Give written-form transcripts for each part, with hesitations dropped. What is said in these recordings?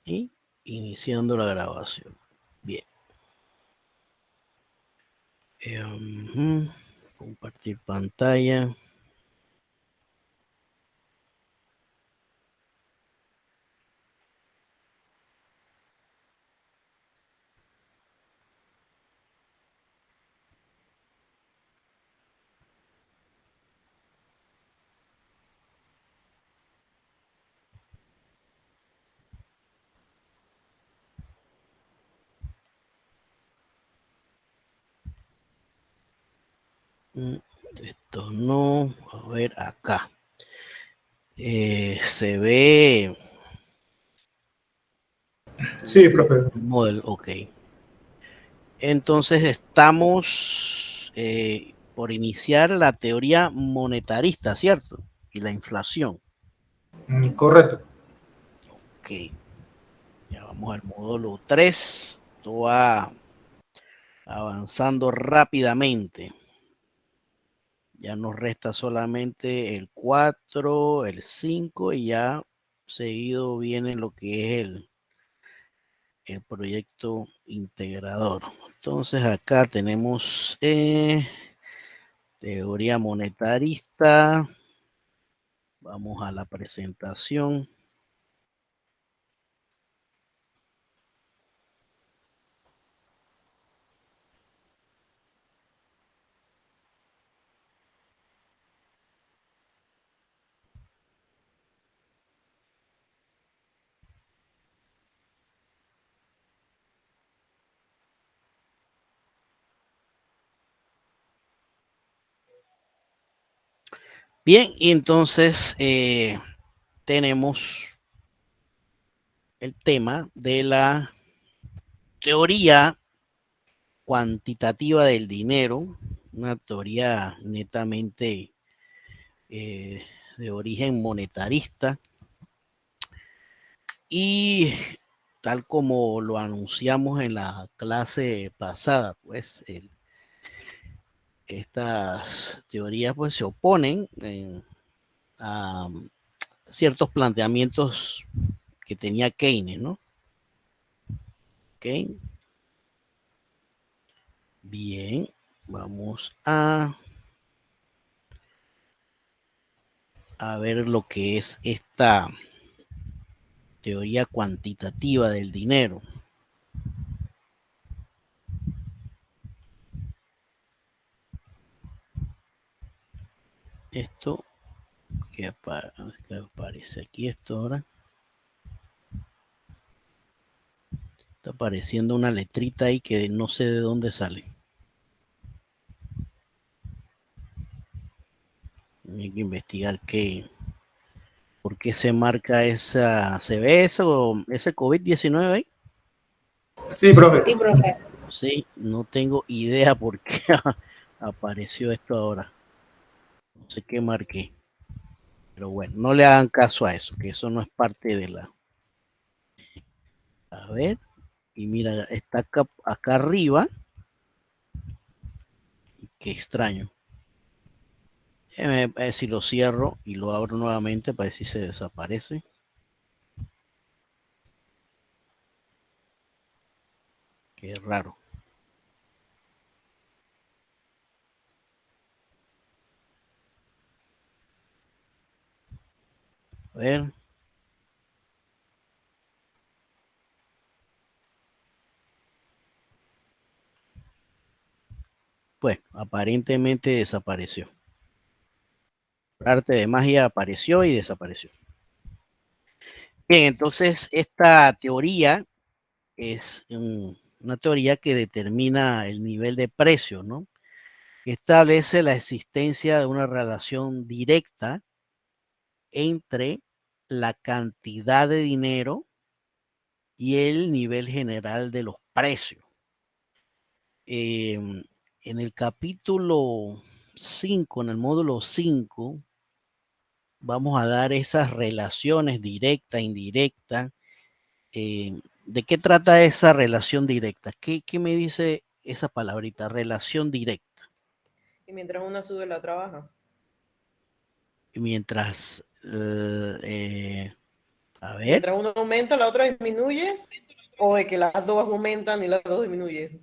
Y iniciando la grabación. Bien. Compartir pantalla. Esto no. A ver acá. Se ve. Sí, profe. Model, ok. Entonces estamos por iniciar la teoría monetarista, ¿cierto? Y la inflación. Correcto. Ok. Ya vamos al módulo 3. Esto va avanzando rápidamente. Ya nos resta solamente el 4, el 5 y ya seguido viene lo que es el proyecto integrador. Entonces acá tenemos teoría monetarista. Vamos a la presentación. Bien, y entonces tenemos el tema de la teoría cuantitativa del dinero, una teoría netamente de origen monetarista. Y tal como lo anunciamos en la clase pasada, pues estas teorías pues se oponen a ciertos planteamientos que tenía Keynes, ¿no? Ok, bien, vamos a ver lo que es esta teoría cuantitativa del dinero. Esto que aparece aquí, esto ahora está apareciendo una letrita ahí que no sé de dónde sale. Hay que investigar por qué se marca esa, ¿se ve eso, ese COVID-19 ahí? Sí, profe. Sí, profe. Sí, no tengo idea por qué apareció esto ahora. No sé qué marqué. Pero bueno, no le hagan caso a eso, que eso no es parte de la... A ver, y mira, está acá arriba. Qué extraño. A ver si lo cierro y lo abro nuevamente para ver si se desaparece. Qué raro. A ver. Bueno, aparentemente desapareció. Por arte de magia apareció y desapareció. Bien, entonces esta teoría es una teoría que determina el nivel de precio, ¿no? Establece la existencia de una relación directa entre la cantidad de dinero y el nivel general de los precios. En el capítulo 5, en el módulo 5, vamos a dar esas relaciones directa, indirecta. ¿De qué trata esa relación directa? ¿Qué me dice esa palabrita? Relación directa. Y mientras una sube, la otra baja. Mientras A ver, Mientras uno aumenta, la otra disminuye, o de que las dos aumentan y las dos disminuyen.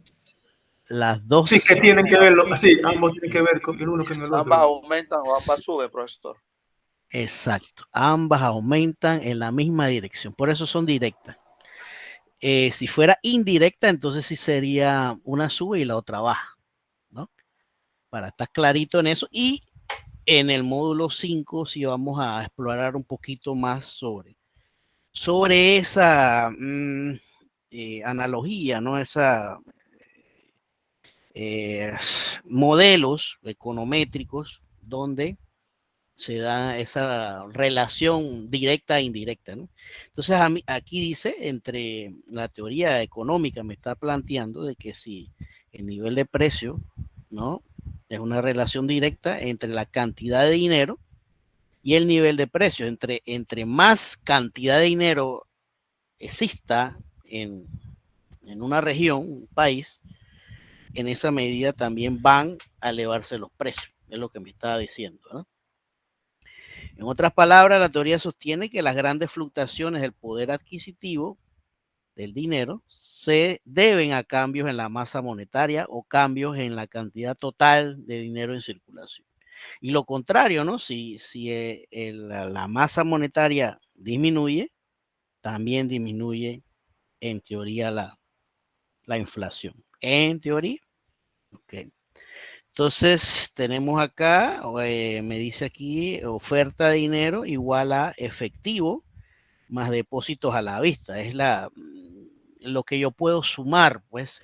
las Sí, que dos, tienen que verlo. Sí, ambos tienen que ver con el uno con el Ambas otro. aumentan o ambas suben, profesor. exacto, ambas aumentan en la misma dirección, por eso son directas. Si fuera indirecta, entonces sí sería una sube y la otra baja, ¿no? Para estar clarito en eso. Y en el módulo 5 sí vamos a explorar un poquito más sobre esa analogía, ¿no? Esa modelos econométricos donde se da esa relación directa e indirecta, ¿no? Entonces, aquí dice, entre la teoría económica me está planteando de que si el nivel de precio, ¿no? Es una relación directa entre la cantidad de dinero y el nivel de precio. Entre más cantidad de dinero exista en una región, un país, en esa medida también van a elevarse los precios, es lo que me estaba diciendo, ¿no? En otras palabras, la teoría sostiene que las grandes fluctuaciones del poder adquisitivo del dinero se deben a cambios en la masa monetaria o cambios en la cantidad total de dinero en circulación. Y lo contrario, ¿no? Si la masa monetaria disminuye, también disminuye en teoría la inflación. En teoría, ok. Entonces, tenemos acá, me dice aquí, oferta de dinero igual a efectivo más depósitos a la vista. Es lo que yo puedo sumar, pues,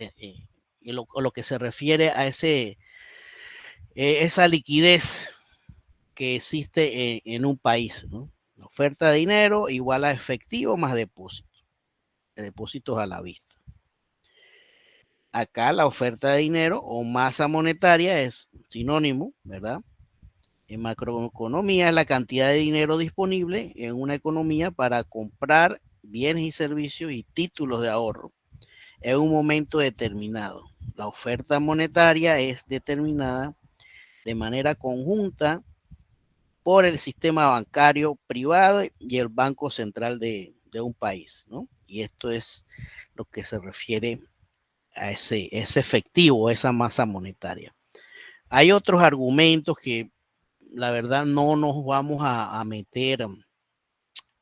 lo que se refiere a esa liquidez que existe en un país, ¿no? Oferta de dinero igual a efectivo más depósitos a la vista. Acá la oferta de dinero o masa monetaria es sinónimo, ¿verdad? En macroeconomía es la cantidad de dinero disponible en una economía para comprar bienes y servicios y títulos de ahorro en un momento determinado. La oferta monetaria es determinada de manera conjunta por el sistema bancario privado y el Banco Central de un país, ¿no? Y esto es lo que se refiere a ese efectivo, esa masa monetaria. Hay otros argumentos que la verdad no nos vamos a meter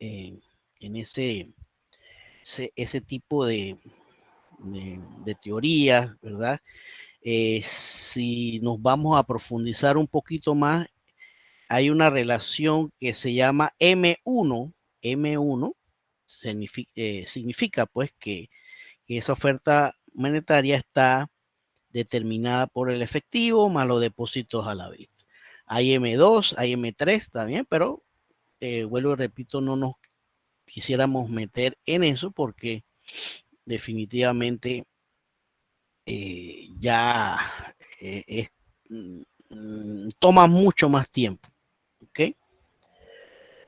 en ese tipo de teorías, ¿verdad? Si nos vamos a profundizar un poquito más, hay una relación que se llama M1. M1 significa pues que esa oferta monetaria está determinada por el efectivo más los depósitos a la vista. Hay M2, hay M3 también, pero vuelvo y repito, no nos quisiéramos meter en eso porque definitivamente ya toma mucho más tiempo, ¿ok?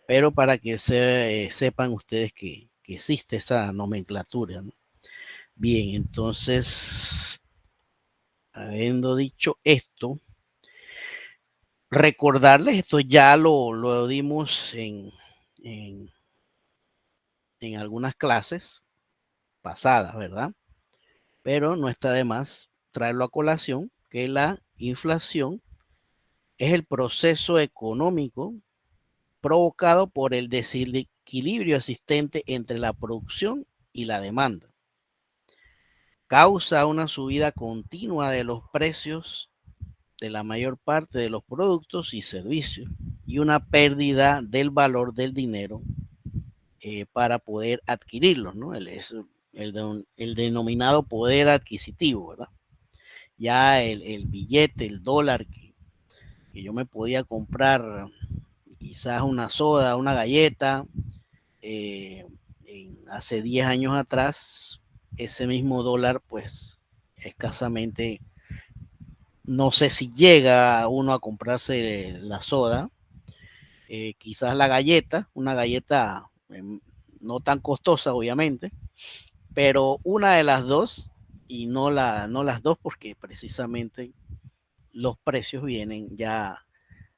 Pero para que sepan ustedes que existe esa nomenclatura, ¿no? Bien, entonces, habiendo dicho esto, recordarles, esto ya lo dimos en algunas clases pasadas, ¿verdad? Pero no está de más traerlo a colación que la inflación es el proceso económico provocado por el desequilibrio existente entre la producción y la demanda. Causa una subida continua de los precios de la mayor parte de los productos y servicios y una pérdida del valor del dinero para poder adquirirlos, ¿no? El denominado poder adquisitivo, ¿verdad? Ya el billete, el dólar que yo me podía comprar quizás una soda, una galleta, hace 10 años atrás, ese mismo dólar, pues escasamente, no sé si llega uno a comprarse la soda, quizás la galleta, una galleta no tan costosa, obviamente, pero una de las dos, y no las dos, porque precisamente los precios vienen ya,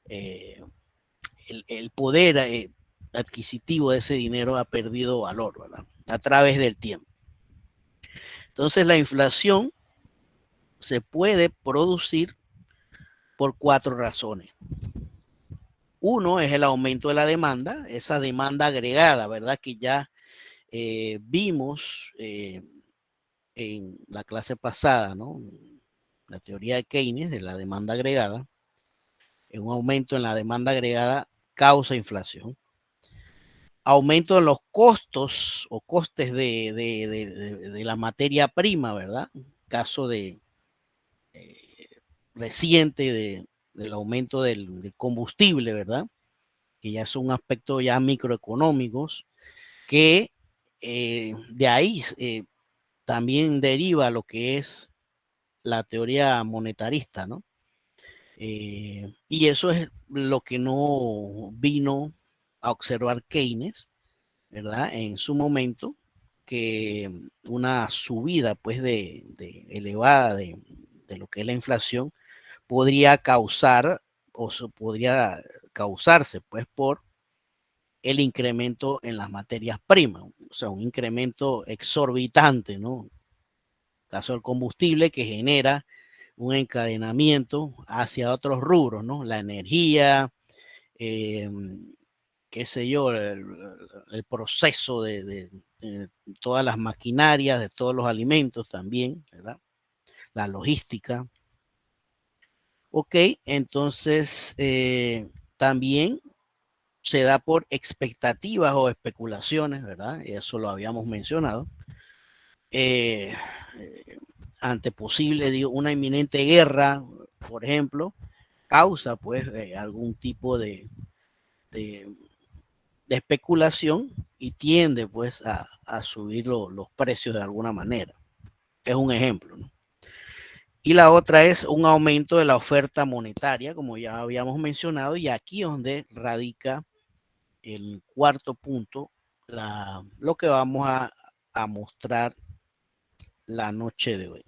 el poder adquisitivo de ese dinero ha perdido valor, ¿verdad? A través del tiempo. Entonces la inflación se puede producir por 4 razones. Uno es el aumento de la demanda, esa demanda agregada, ¿verdad? Que ya vimos en la clase pasada, ¿no? La teoría de Keynes de la demanda agregada. Un aumento en la demanda agregada causa inflación. Aumento en los costos o costes de la materia prima, ¿verdad? Caso de reciente del aumento del combustible, ¿verdad? Que ya son aspectos ya microeconómicos, que de ahí también deriva lo que es la teoría monetarista, ¿no? Y eso es lo que no vino a observar Keynes, ¿verdad? En su momento, que una subida pues elevada de lo que es la inflación podría causar o podría causarse pues por el incremento en las materias primas, o sea, un incremento exorbitante, ¿no? Caso del combustible que genera un encadenamiento hacia otros rubros, ¿no? La energía, qué sé yo, el proceso de todas las maquinarias, de todos los alimentos también, ¿verdad? La logística. Ok, entonces también se da por expectativas o especulaciones, ¿verdad? Eso lo habíamos mencionado. Ante posible, digo, una inminente guerra, por ejemplo, causa pues algún tipo de especulación y tiende pues a subir los precios de alguna manera. Es un ejemplo, ¿no? Y la otra es un aumento de la oferta monetaria, como ya habíamos mencionado, y aquí es donde radica el cuarto punto, lo que vamos a mostrar la noche de hoy.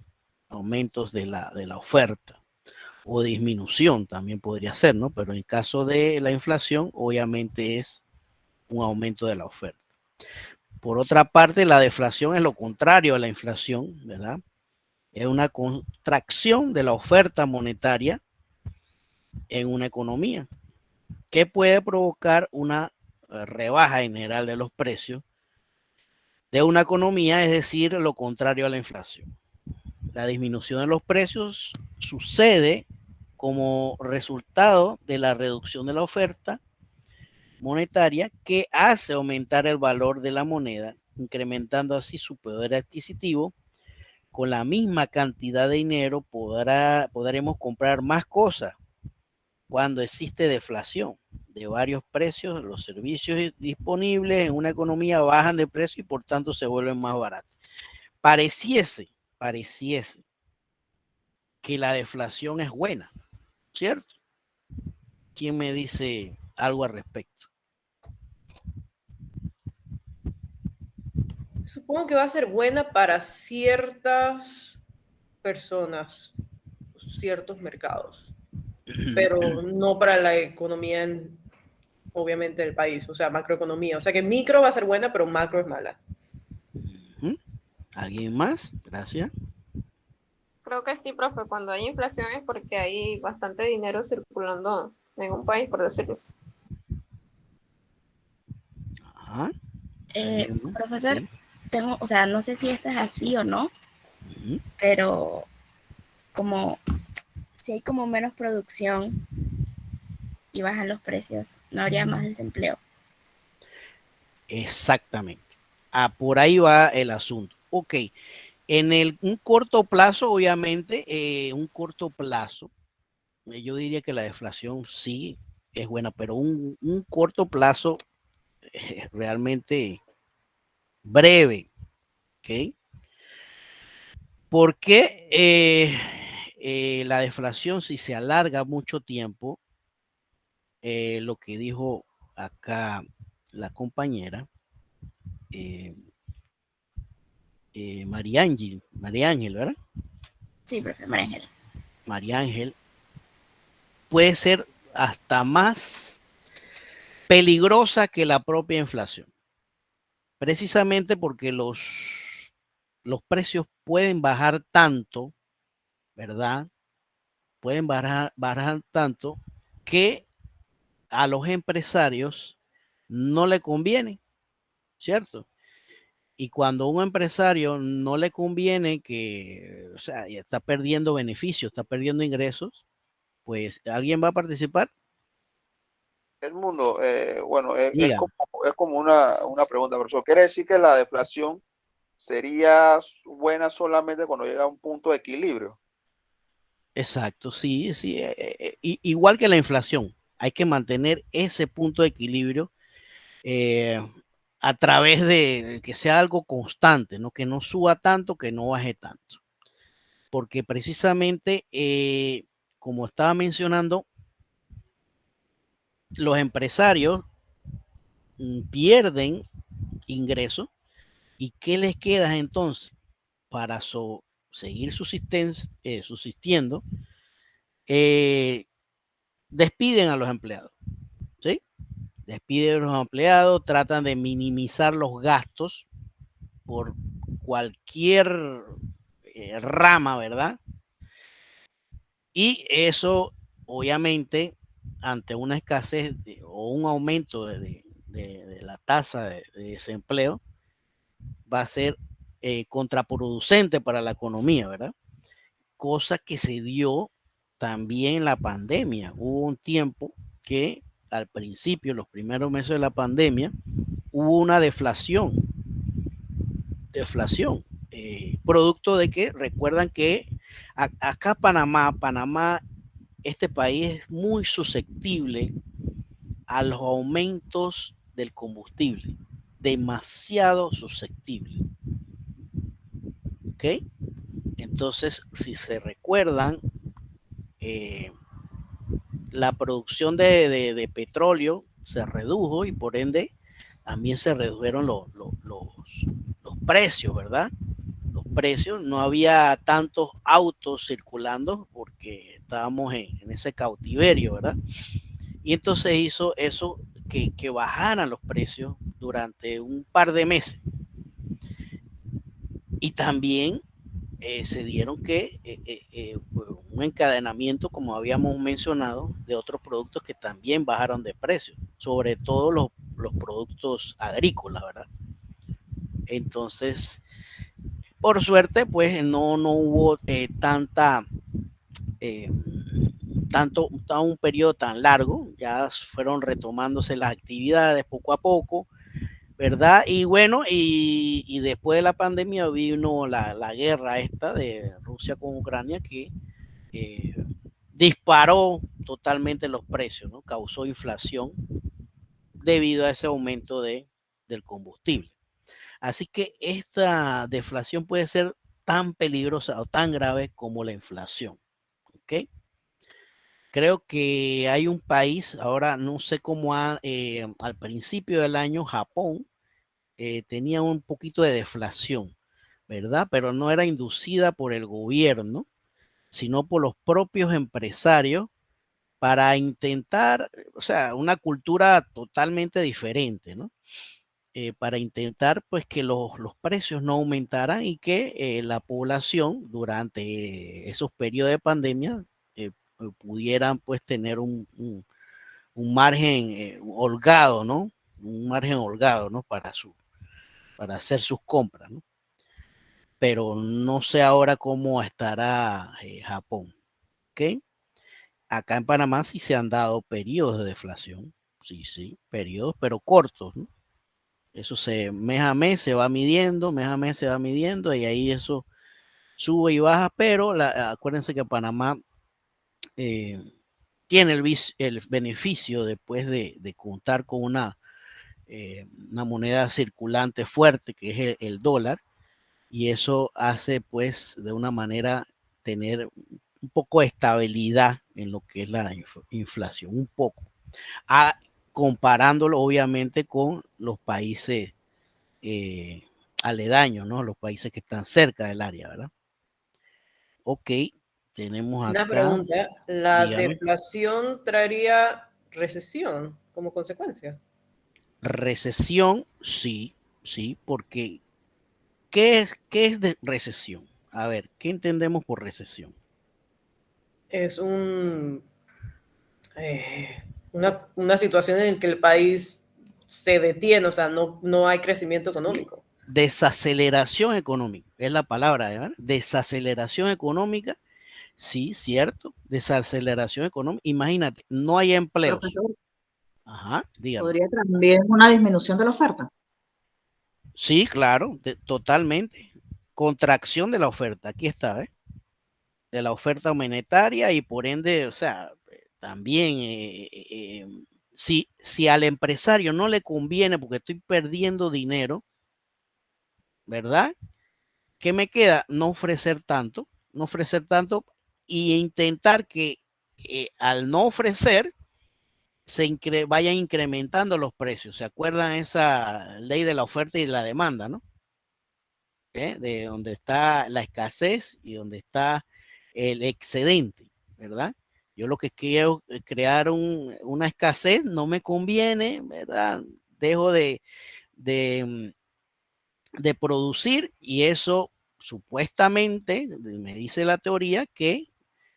Aumentos de la oferta o disminución también podría ser, ¿no? Pero en caso de la inflación, obviamente es un aumento de la oferta. Por otra parte, la deflación es lo contrario a la inflación, ¿verdad? Es una contracción de la oferta monetaria en una economía que puede provocar una rebaja general de los precios de una economía, es decir, lo contrario a la inflación. La disminución de los precios sucede como resultado de la reducción de la oferta monetaria que hace aumentar el valor de la moneda, incrementando así su poder adquisitivo. Con la misma cantidad de dinero podremos comprar más cosas cuando existe deflación de varios precios. Los servicios disponibles en una economía bajan de precio y por tanto se vuelven más baratos. Pareciese que la deflación es buena, ¿cierto? ¿Quién me dice algo al respecto? Supongo que va a ser buena para ciertas personas, ciertos mercados, pero no para la economía, obviamente, del país, o sea, macroeconomía. O sea que micro va a ser buena, pero macro es mala. ¿Alguien más? Gracias. Creo que sí, profe. Cuando hay inflación es porque hay bastante dinero circulando en un país, por decirlo. Ajá. Profesor, Sí. tengo, o sea, no sé si esto es así o no, Ujú. pero como si hay como menos producción y bajan los precios, no habría más desempleo. Exactamente. Por ahí va el asunto. Ok. En un corto plazo, obviamente, un corto plazo, yo diría que la deflación sí es buena, pero un corto plazo realmente breve, ¿ok? Porque la deflación, si se alarga mucho tiempo, lo que dijo acá la compañera, María Ángel, ¿verdad? Sí, profe, María Ángel. María Ángel, puede ser hasta más peligrosa que la propia inflación, precisamente porque los precios pueden bajar tanto, ¿verdad? Pueden bajar tanto que a los empresarios no le conviene, ¿cierto? Y cuando a un empresario no le conviene que, o sea, está perdiendo beneficios, está perdiendo ingresos, pues ¿alguien va a participar? El mundo, bueno, Diga. es como una pregunta, profesor. ¿Quiere decir que la deflación sería buena solamente cuando llega a un punto de equilibrio? Exacto, sí, sí. Igual que la inflación, hay que mantener ese punto de equilibrio a través de que sea algo constante, ¿no? Que no suba tanto, que no baje tanto. Porque precisamente, como estaba mencionando, los empresarios pierden ingresos. ¿Y qué les queda entonces para seguir subsistiendo? Despiden a los empleados, ¿sí? Despiden a los empleados, tratan de minimizar los gastos por cualquier rama, ¿verdad? Y eso, obviamente, ante una escasez o un aumento de la tasa de desempleo, va a ser contraproducente para la economía, ¿verdad? Cosa que se dio también en la pandemia. Hubo un tiempo que al principio, los primeros meses de la pandemia, hubo una deflación, producto de que recuerdan que acá Panamá, este país es muy susceptible a los aumentos del combustible, demasiado susceptible. ¿Ok? Entonces, si se recuerdan, la producción de petróleo se redujo y por ende también se redujeron los precios, ¿verdad? Los precios, no había tantos autos circulando porque estábamos en ese cautiverio, ¿verdad? Y entonces hizo eso que bajaran los precios durante un par de meses. Y también se dieron un encadenamiento, como habíamos mencionado, de otros productos que también bajaron de precio, sobre todo los productos agrícolas, ¿verdad? Entonces, por suerte, pues no hubo un periodo tan largo, ya fueron retomándose las actividades poco a poco, ¿verdad? Y bueno, y después de la pandemia vino la guerra esta de Rusia con Ucrania que disparó totalmente los precios, ¿no? Causó inflación debido a ese aumento del combustible. Así que esta deflación puede ser tan peligrosa o tan grave como la inflación, ¿ok? Creo que hay un país, ahora no sé cómo al principio del año Japón tenía un poquito de deflación, ¿verdad? Pero no era inducida por el gobierno, sino por los propios empresarios para intentar, o sea, una cultura totalmente diferente, ¿no? Para intentar pues que los precios no aumentaran y que la población durante esos periodos de pandemia pudieran pues tener un margen holgado, ¿no? Un margen holgado, ¿no? Para hacer sus compras, ¿no? Pero no sé ahora cómo estará Japón, ¿ok? Acá en Panamá sí se han dado periodos de deflación, sí, periodos, pero cortos, ¿no? Eso mes a mes se va midiendo, mes a mes se va midiendo y ahí eso sube y baja, pero acuérdense que Panamá tiene el beneficio después de contar con una moneda circulante fuerte que es el dólar, y eso hace pues de una manera tener un poco de estabilidad en lo que es la inflación, un poco, comparándolo obviamente con los países aledaños, ¿no? Los países que están cerca del área, ¿verdad? Ok, tenemos Una acá, pregunta, ¿la dígame. deflación traería recesión como consecuencia. Recesión, sí, sí, porque qué es de recesión? A ver, ¿qué entendemos por recesión? Es una situación en que el país se detiene, o sea, no hay crecimiento económico. Desaceleración económica, es la palabra, ¿verdad? Desaceleración económica, sí, cierto, desaceleración económica. Imagínate, no hay empleos. Profesor, Ajá, dígame. ¿podría también una disminución de la oferta? Sí, claro, totalmente. Contracción de la oferta, aquí está, ¿eh? De la oferta monetaria y por ende, o sea, también, si al empresario no le conviene porque estoy perdiendo dinero, ¿verdad? ¿Qué me queda? No ofrecer tanto, no ofrecer tanto y intentar que al no ofrecer vayan incrementando los precios. ¿Se acuerdan esa ley de la oferta y la demanda, no? De donde está la escasez y donde está el excedente, ¿verdad? Yo lo que quiero es crear una escasez, no me conviene, ¿verdad? Dejo de, de producir y eso supuestamente, me dice la teoría, que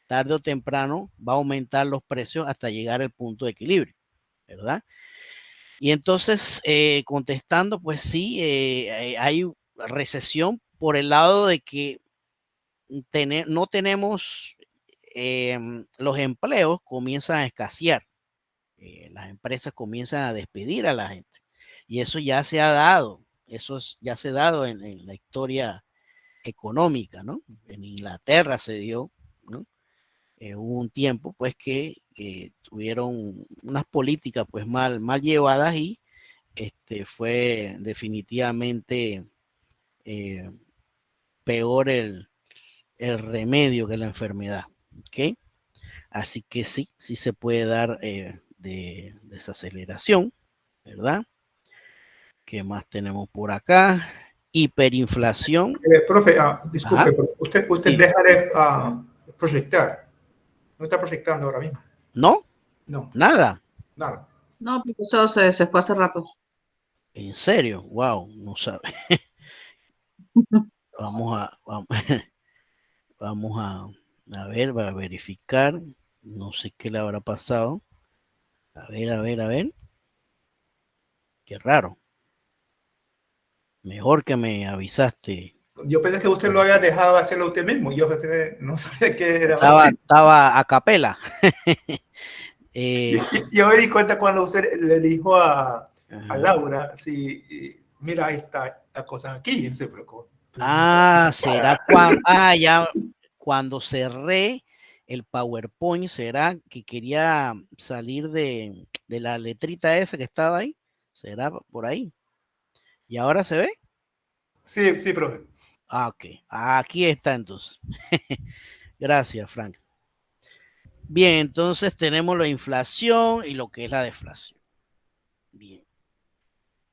tarde o temprano va a aumentar los precios hasta llegar al punto de equilibrio, ¿verdad? Y entonces, contestando, pues sí, hay recesión por el lado de que no tenemos los empleos, comienzan a escasear, las empresas comienzan a despedir a la gente y eso ya se ha dado, ya se ha dado en la historia económica, ¿no? En Inglaterra se dio, ¿no? Hubo un tiempo pues que tuvieron unas políticas pues mal llevadas y fue definitivamente peor el remedio que la enfermedad, ¿ok? Así que sí se puede dar de desaceleración, ¿verdad? ¿Qué más tenemos por acá? Hiperinflación. Profe, disculpe, Ajá. pero usted Sí. deja de proyectar. No está proyectando ahora mismo. ¿No? No, Nada. nada. No, profesor, se fue hace rato. ¿En serio? Wow, no sabe. Vamos vamos a ver, va a verificar. No sé qué le habrá pasado. A ver. Qué raro. Mejor que me avisaste. Yo pensé que usted lo había dejado hacerlo usted mismo. Yo pensé, no sabía qué era. Estaba a capela. Yo me di cuenta cuando usted le dijo a Ajá. Laura, sí, mira, ahí está la cosa aquí. Él se preocupó. Será ya cuando cerré el PowerPoint, será que quería salir de la letrita esa que estaba ahí. ¿Será por ahí? ¿Y ahora se ve? Sí, sí, profe. Ok. Aquí está entonces. Gracias, Frank. Bien, entonces tenemos la inflación y lo que es la deflación. Bien.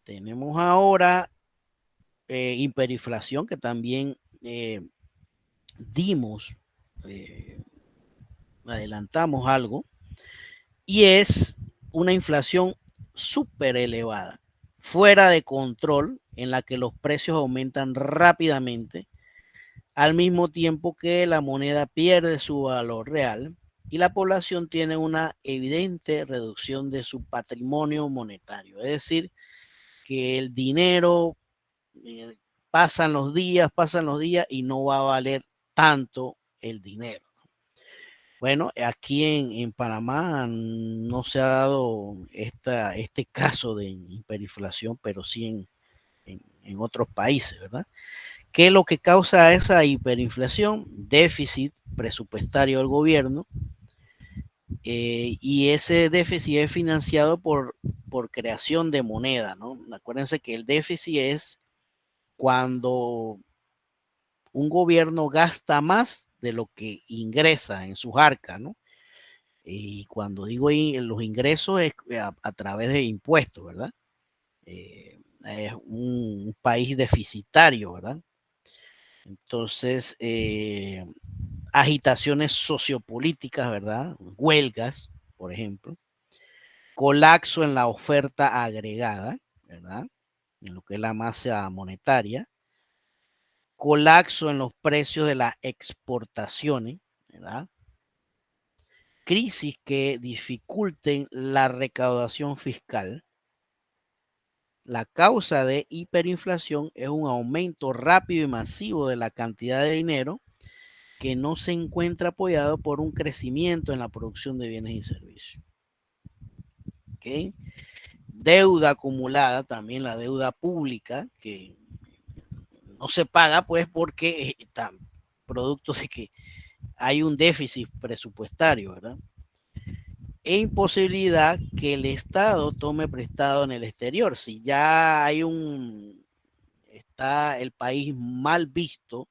Tenemos ahora hiperinflación, que también dimos, adelantamos algo, y es una inflación súper elevada, fuera de control, en la que los precios aumentan rápidamente, al mismo tiempo que la moneda pierde su valor real y la población tiene una evidente reducción de su patrimonio monetario. Es decir, que el dinero pasan los días y no va a valer tanto el dinero. Bueno, aquí en Panamá no se ha dado este caso de hiperinflación, pero sí en otros países, ¿verdad? ¿Qué es lo que causa esa hiperinflación? Déficit presupuestario del gobierno, y ese déficit es financiado por creación de moneda, ¿no? Acuérdense que el déficit es cuando un gobierno gasta más de lo que ingresa en sus arcas, ¿no? Y cuando digo los ingresos es a través de impuestos, ¿verdad? Es un país deficitario, ¿verdad? Entonces, agitaciones sociopolíticas, ¿verdad? Huelgas, por ejemplo, colapso en la oferta agregada, ¿verdad? En lo que es la masa monetaria, colapso en los precios de las exportaciones, ¿verdad? Crisis que dificulten la recaudación fiscal. La causa de hiperinflación es un aumento rápido y masivo de la cantidad de dinero que no se encuentra apoyado por un crecimiento en la producción de bienes y servicios. ¿Okay? Deuda acumulada, también la deuda pública, que no se paga pues porque está producto de que hay un déficit presupuestario, ¿verdad? E imposibilidad que el Estado tome prestado en el exterior. Si ya hay está el país mal visto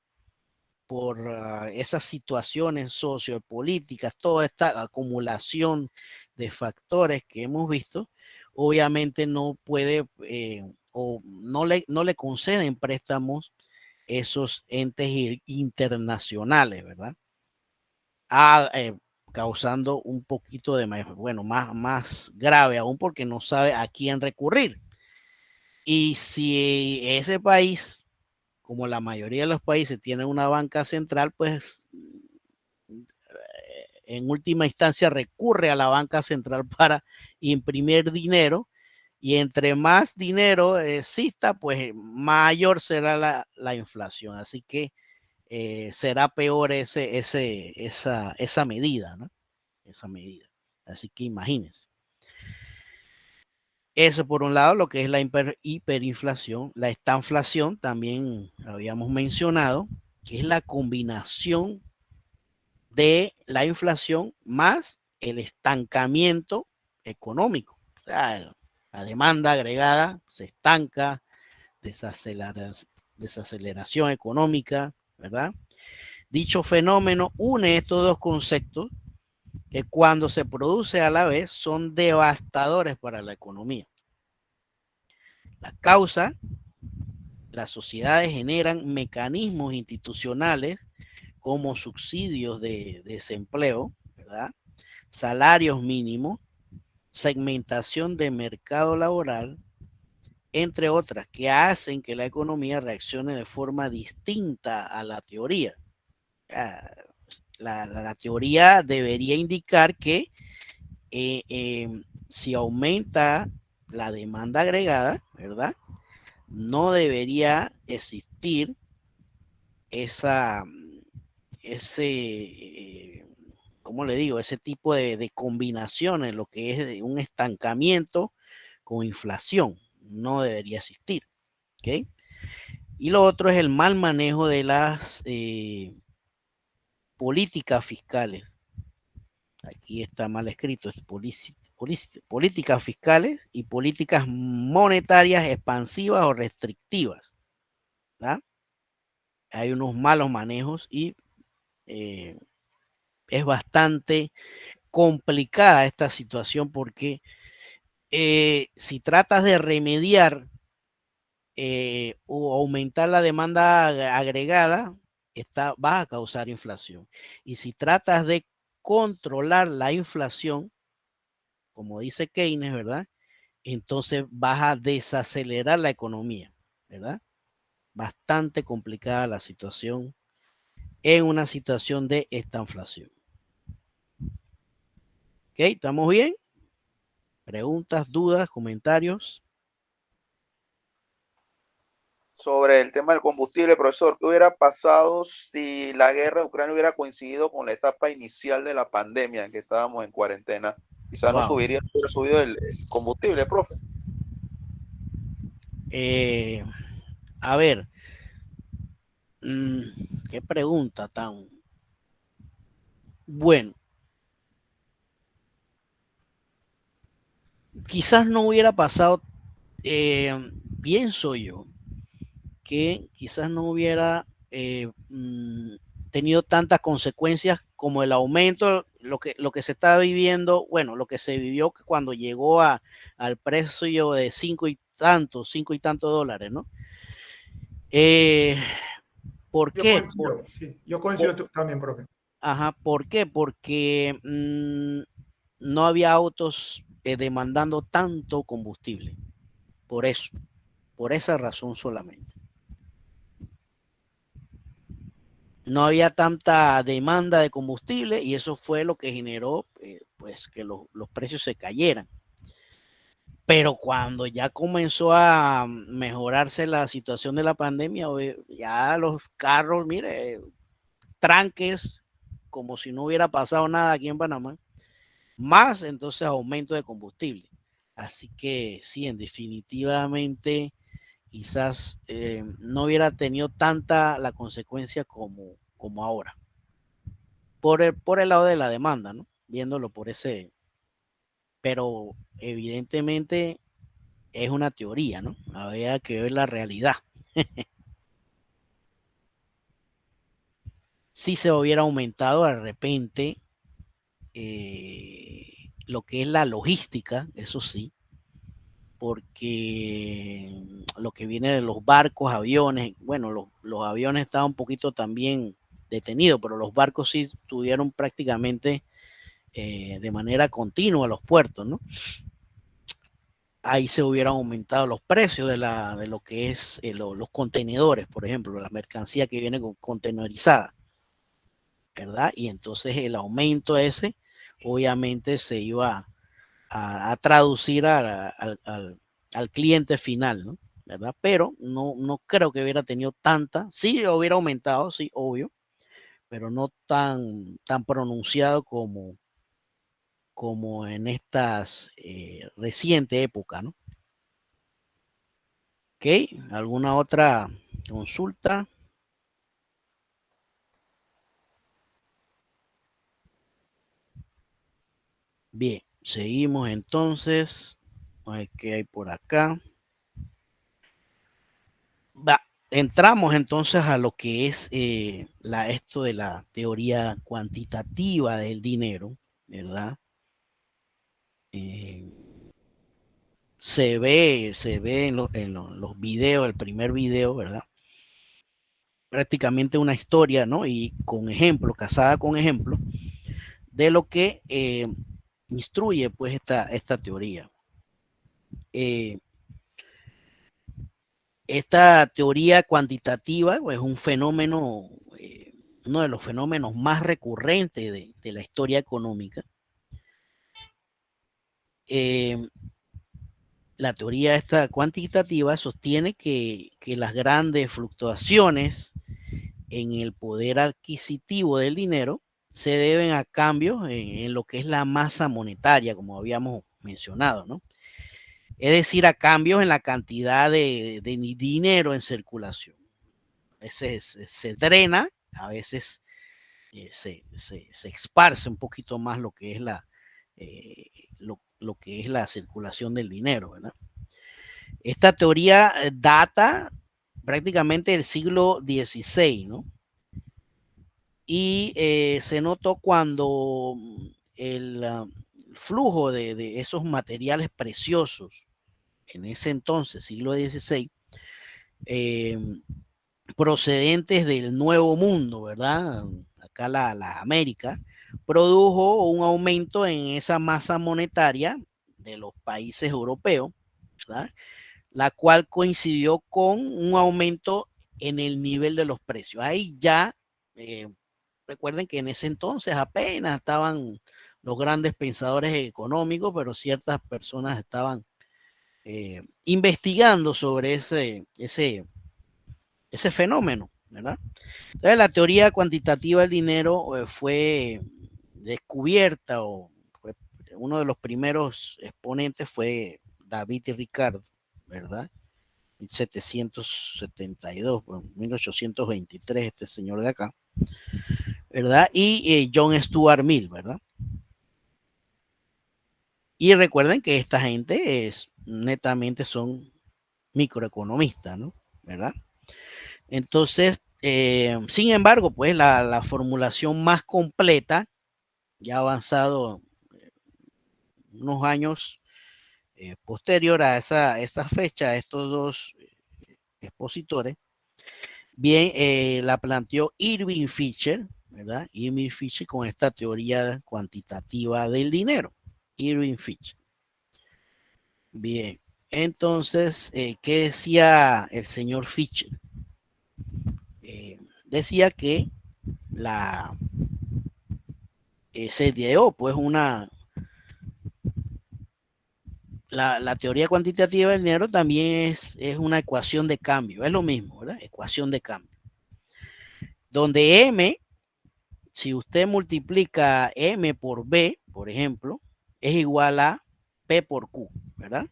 por esas situaciones sociopolíticas, toda esta acumulación de factores que hemos visto, obviamente no puede o no le conceden préstamos esos entes internacionales, ¿verdad? Causando un poquito de, bueno, más grave aún porque no sabe a quién recurrir. Y si ese país, como la mayoría de los países, tiene una banca central, pues en última instancia recurre a la banca central para imprimir dinero, y entre más dinero exista, pues mayor será la inflación. Así que será peor esa medida, ¿no? Esa medida. Así que imagínense. Eso por un lado, lo que es la hiperinflación. La estanflación también habíamos mencionado, que es la combinación de la inflación más el estancamiento económico. O sea, la demanda agregada se estanca, desaceleración económica, ¿verdad? Dicho fenómeno une estos dos conceptos que cuando se produce a la vez son devastadores para la economía. La causa, las sociedades generan mecanismos institucionales como subsidios de desempleo, ¿verdad? Salarios mínimos, segmentación de mercado laboral, entre otras, que hacen que la economía reaccione de forma distinta a la teoría. La teoría debería indicar que si aumenta la demanda agregada, ¿verdad? No debería existir ¿cómo le digo? Ese tipo de combinaciones, lo que es un estancamiento con inflación, no debería existir, ¿ok? Y lo otro es el mal manejo de las políticas fiscales. Aquí está mal escrito, es políticas fiscales y políticas monetarias expansivas o restrictivas, ¿verdad? Hay unos malos manejos y es bastante complicada esta situación porque si tratas de remediar o aumentar la demanda agregada, vas a causar inflación. Y si tratas de controlar la inflación, como dice Keynes, ¿verdad? Entonces vas a desacelerar la economía, ¿verdad? Bastante complicada la situación en una situación de estanflación. ¿Ok? ¿Estamos bien? ¿Preguntas, dudas, comentarios? Sobre el tema del combustible, profesor, ¿qué hubiera pasado si la guerra de Ucrania hubiera coincidido con la etapa inicial de la pandemia en que estábamos en cuarentena? Quizás no hubiera subido el combustible, profe. A ver, qué pregunta tan... Bueno, quizás no hubiera pasado, pienso yo, que quizás no hubiera tenido tantas consecuencias como el aumento, lo que se está viviendo, bueno, lo que se vivió cuando llegó al precio de 5 y tantos $5 ¿no? ¿Por qué? Yo coincido también, profe. Ajá, ¿por qué? Porque no había autos demandando tanto combustible. Por eso, por esa razón solamente. No había tanta demanda de combustible y eso fue lo que generó pues que los precios se cayeran. Pero cuando ya comenzó a mejorarse la situación de la pandemia, ya los carros, mire, tranques, como si no hubiera pasado nada aquí en Panamá, más entonces aumento de combustible. Así que sí, en definitivamente quizás no hubiera tenido tanta la consecuencia como ahora. Por el lado de la demanda, ¿no? Viéndolo por ese, pero evidentemente es una teoría, ¿no? Había que ver la realidad. Si se hubiera aumentado de repente lo que es la logística, eso sí, porque lo que viene de los barcos, aviones, bueno, los aviones estaban un poquito también detenidos, pero los barcos sí tuvieron prácticamente de manera continua los puertos, ¿no? Ahí se hubieran aumentado los precios de lo que es los contenedores, por ejemplo, la mercancía que viene contenerizada, ¿verdad? Y entonces el aumento ese obviamente se iba a traducir al cliente final, ¿no? ¿Verdad? Pero no creo que hubiera tenido tanta, sí hubiera aumentado, sí, obvio, pero no tan pronunciado como en estas reciente época, ¿no? Ok, ¿alguna otra consulta? Bien, seguimos entonces. A ver qué hay por acá. Entramos entonces a lo que es esto de la teoría cuantitativa del dinero, ¿verdad? Se ve en los videos, el primer video, ¿verdad? Prácticamente una historia, ¿no? Y con ejemplo, casada con ejemplo, de lo que instruye pues esta teoría. Esta teoría cuantitativa pues, es un fenómeno, uno de los fenómenos más recurrentes de la historia económica. La teoría esta cuantitativa sostiene que las grandes fluctuaciones en el poder adquisitivo del dinero se deben a cambios en lo que es la masa monetaria, como habíamos mencionado, ¿no? Es decir, a cambios en la cantidad de dinero en circulación. A veces se drena, a veces se esparce un poquito más lo que es lo que es la circulación del dinero, ¿verdad? Esta teoría data prácticamente del siglo XVI, ¿no? Y se notó cuando el flujo de esos materiales preciosos en ese entonces, siglo XVI, procedentes del Nuevo Mundo, ¿verdad? Acá la América, produjo un aumento en esa masa monetaria de los países europeos, ¿verdad? La cual coincidió con un aumento en el nivel de los precios. Ahí ya, recuerden que en ese entonces apenas estaban los grandes pensadores económicos, pero ciertas personas estaban investigando sobre ese fenómeno, ¿verdad? Entonces, la teoría cuantitativa del dinero fue descubierta o fue, uno de los primeros exponentes fue David y Ricardo, ¿verdad? 1772, 1823, este señor de acá, ¿verdad? Y John Stuart Mill, ¿verdad? Y recuerden que esta gente netamente son microeconomistas, ¿no? ¿Verdad? Entonces, sin embargo, pues la formulación más completa, ya avanzado unos años posterior a esa fecha, estos dos expositores, bien, la planteó Irving Fisher, ¿verdad? Irving Fisher con esta teoría cuantitativa del dinero. Irving Fisher. Bien, entonces, ¿qué decía el señor Fischer? Decía que se ideó pues la teoría cuantitativa del dinero también es una ecuación de cambio, es lo mismo, ¿verdad? Ecuación de cambio. Donde M, si usted multiplica M por B, por ejemplo, es igual a P por Q, ¿verdad?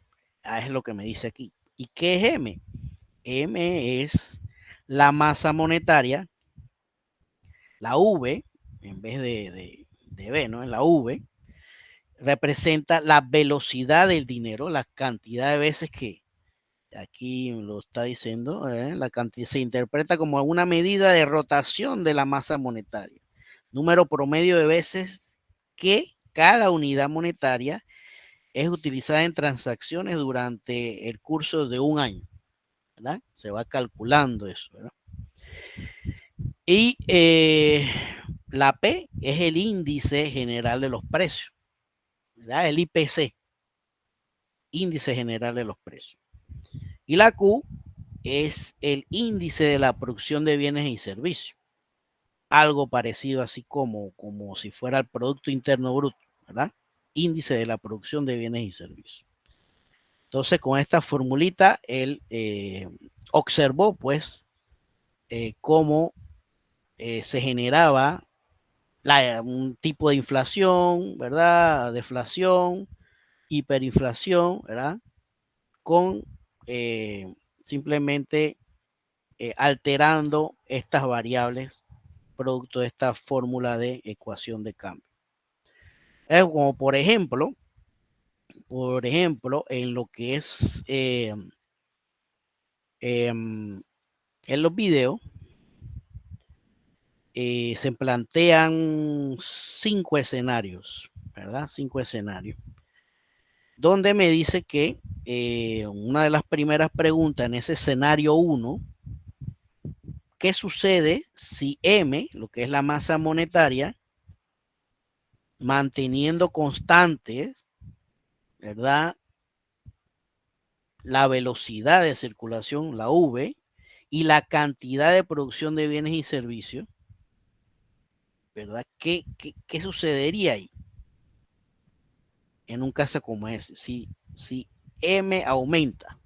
Es lo que me dice aquí. ¿Y qué es M? M es la masa monetaria, la V, en vez de B, ¿no? En la V, representa la velocidad del dinero, la cantidad de veces que, aquí lo está diciendo, la cantidad se interpreta como una medida de rotación de la masa monetaria. Número promedio de veces que cada unidad monetaria es utilizada en transacciones durante el curso de un año, ¿verdad? Se va calculando eso, ¿verdad? Y la P es el índice general de los precios, ¿verdad? El IPC, índice general de los precios. Y la Q es el índice de la producción de bienes y servicios. Algo parecido así como si fuera el Producto Interno Bruto, ¿verdad? Índice de la producción de bienes y servicios. Entonces, con esta formulita, él observó, pues, cómo se generaba un tipo de inflación, ¿verdad? Deflación, hiperinflación, ¿verdad? Con simplemente alterando estas variables producto de esta fórmula de ecuación de cambio. Es como por ejemplo, en lo que es en los videos, se plantean 5 escenarios, ¿verdad? 5 escenarios, donde me dice que una de las primeras preguntas en ese escenario 1, ¿qué sucede si M, lo que es la masa monetaria, manteniendo constante, ¿verdad? La velocidad de circulación, la V, y la cantidad de producción de bienes y servicios, ¿verdad? ¿Qué sucedería ahí? En un caso como ese, si M aumenta,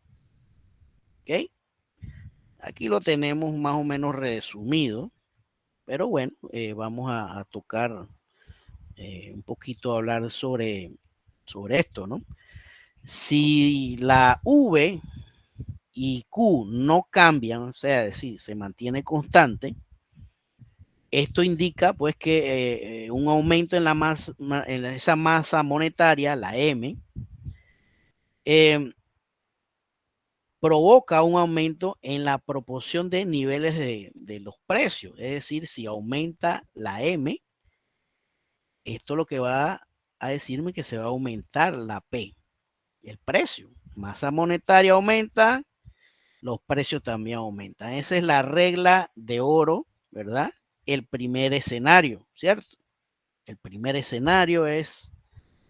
¿ok? Aquí lo tenemos más o menos resumido, pero bueno, vamos a tocar un poquito, hablar sobre esto, ¿no? Si la V y Q no cambian, o sea, es decir, se mantiene constante, esto indica pues que un aumento en esa masa monetaria, la M, provoca un aumento en la proporción de niveles de los precios. Es decir, si aumenta la M, esto lo que va a decirme que se va a aumentar la P, el precio. Masa monetaria aumenta, los precios también aumentan. Esa es la regla de oro, ¿verdad? El primer escenario, ¿cierto? El primer escenario es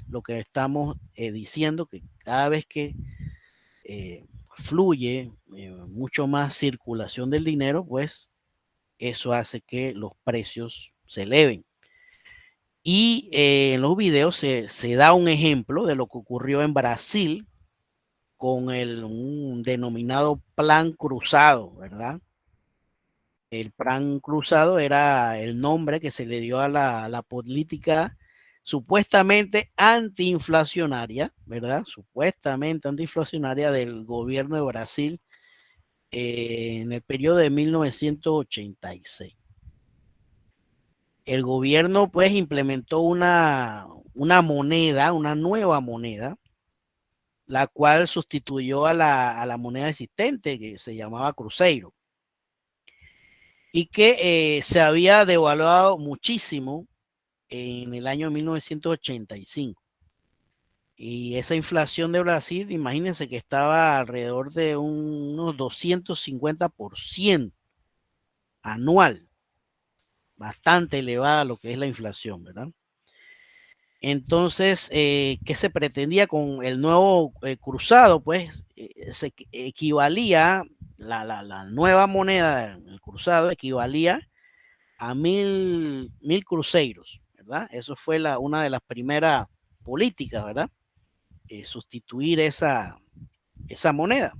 lo que estamos diciendo, que cada vez que fluye mucho más circulación del dinero, pues eso hace que los precios se eleven. Y en los videos se da un ejemplo de lo que ocurrió en Brasil con un denominado plan cruzado, ¿verdad? El plan cruzado era el nombre que se le dio a la política supuestamente antiinflacionaria, ¿verdad? Supuestamente antiinflacionaria del gobierno de Brasil en el periodo de 1986. El gobierno pues implementó una moneda, una nueva moneda, la cual sustituyó a la moneda existente que se llamaba Cruzeiro y que se había devaluado muchísimo en el año 1985. Y esa inflación de Brasil, imagínense que estaba alrededor de unos 250% anual, bastante elevada lo que es la inflación, ¿verdad? Entonces, ¿qué se pretendía con el nuevo cruzado? Pues se equivalía, la nueva moneda, el cruzado, equivalía a mil cruzeiros, ¿verdad? Eso fue una de las primeras políticas, ¿verdad? Sustituir esa moneda.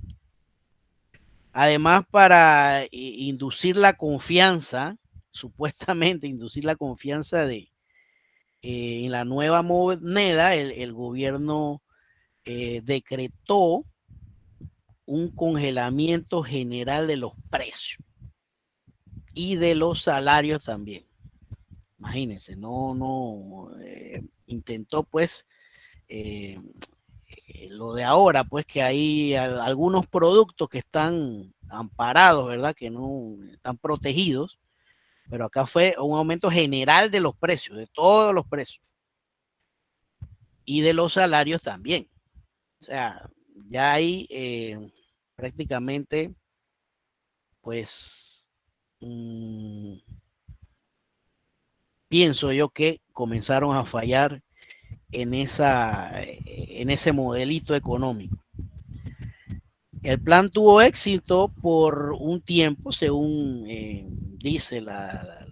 Además, para inducir la confianza, supuestamente inducir la confianza en la nueva moneda, el gobierno decretó un congelamiento general de los precios y de los salarios también. Imagínense, intentó pues lo de ahora, pues que hay algunos productos que están amparados, ¿verdad? Que no están protegidos, pero acá fue un aumento general de los precios, de todos los precios y de los salarios también. O sea, ya hay prácticamente, pues, pienso yo que comenzaron a fallar en ese modelito económico. El plan tuvo éxito por un tiempo, según dice la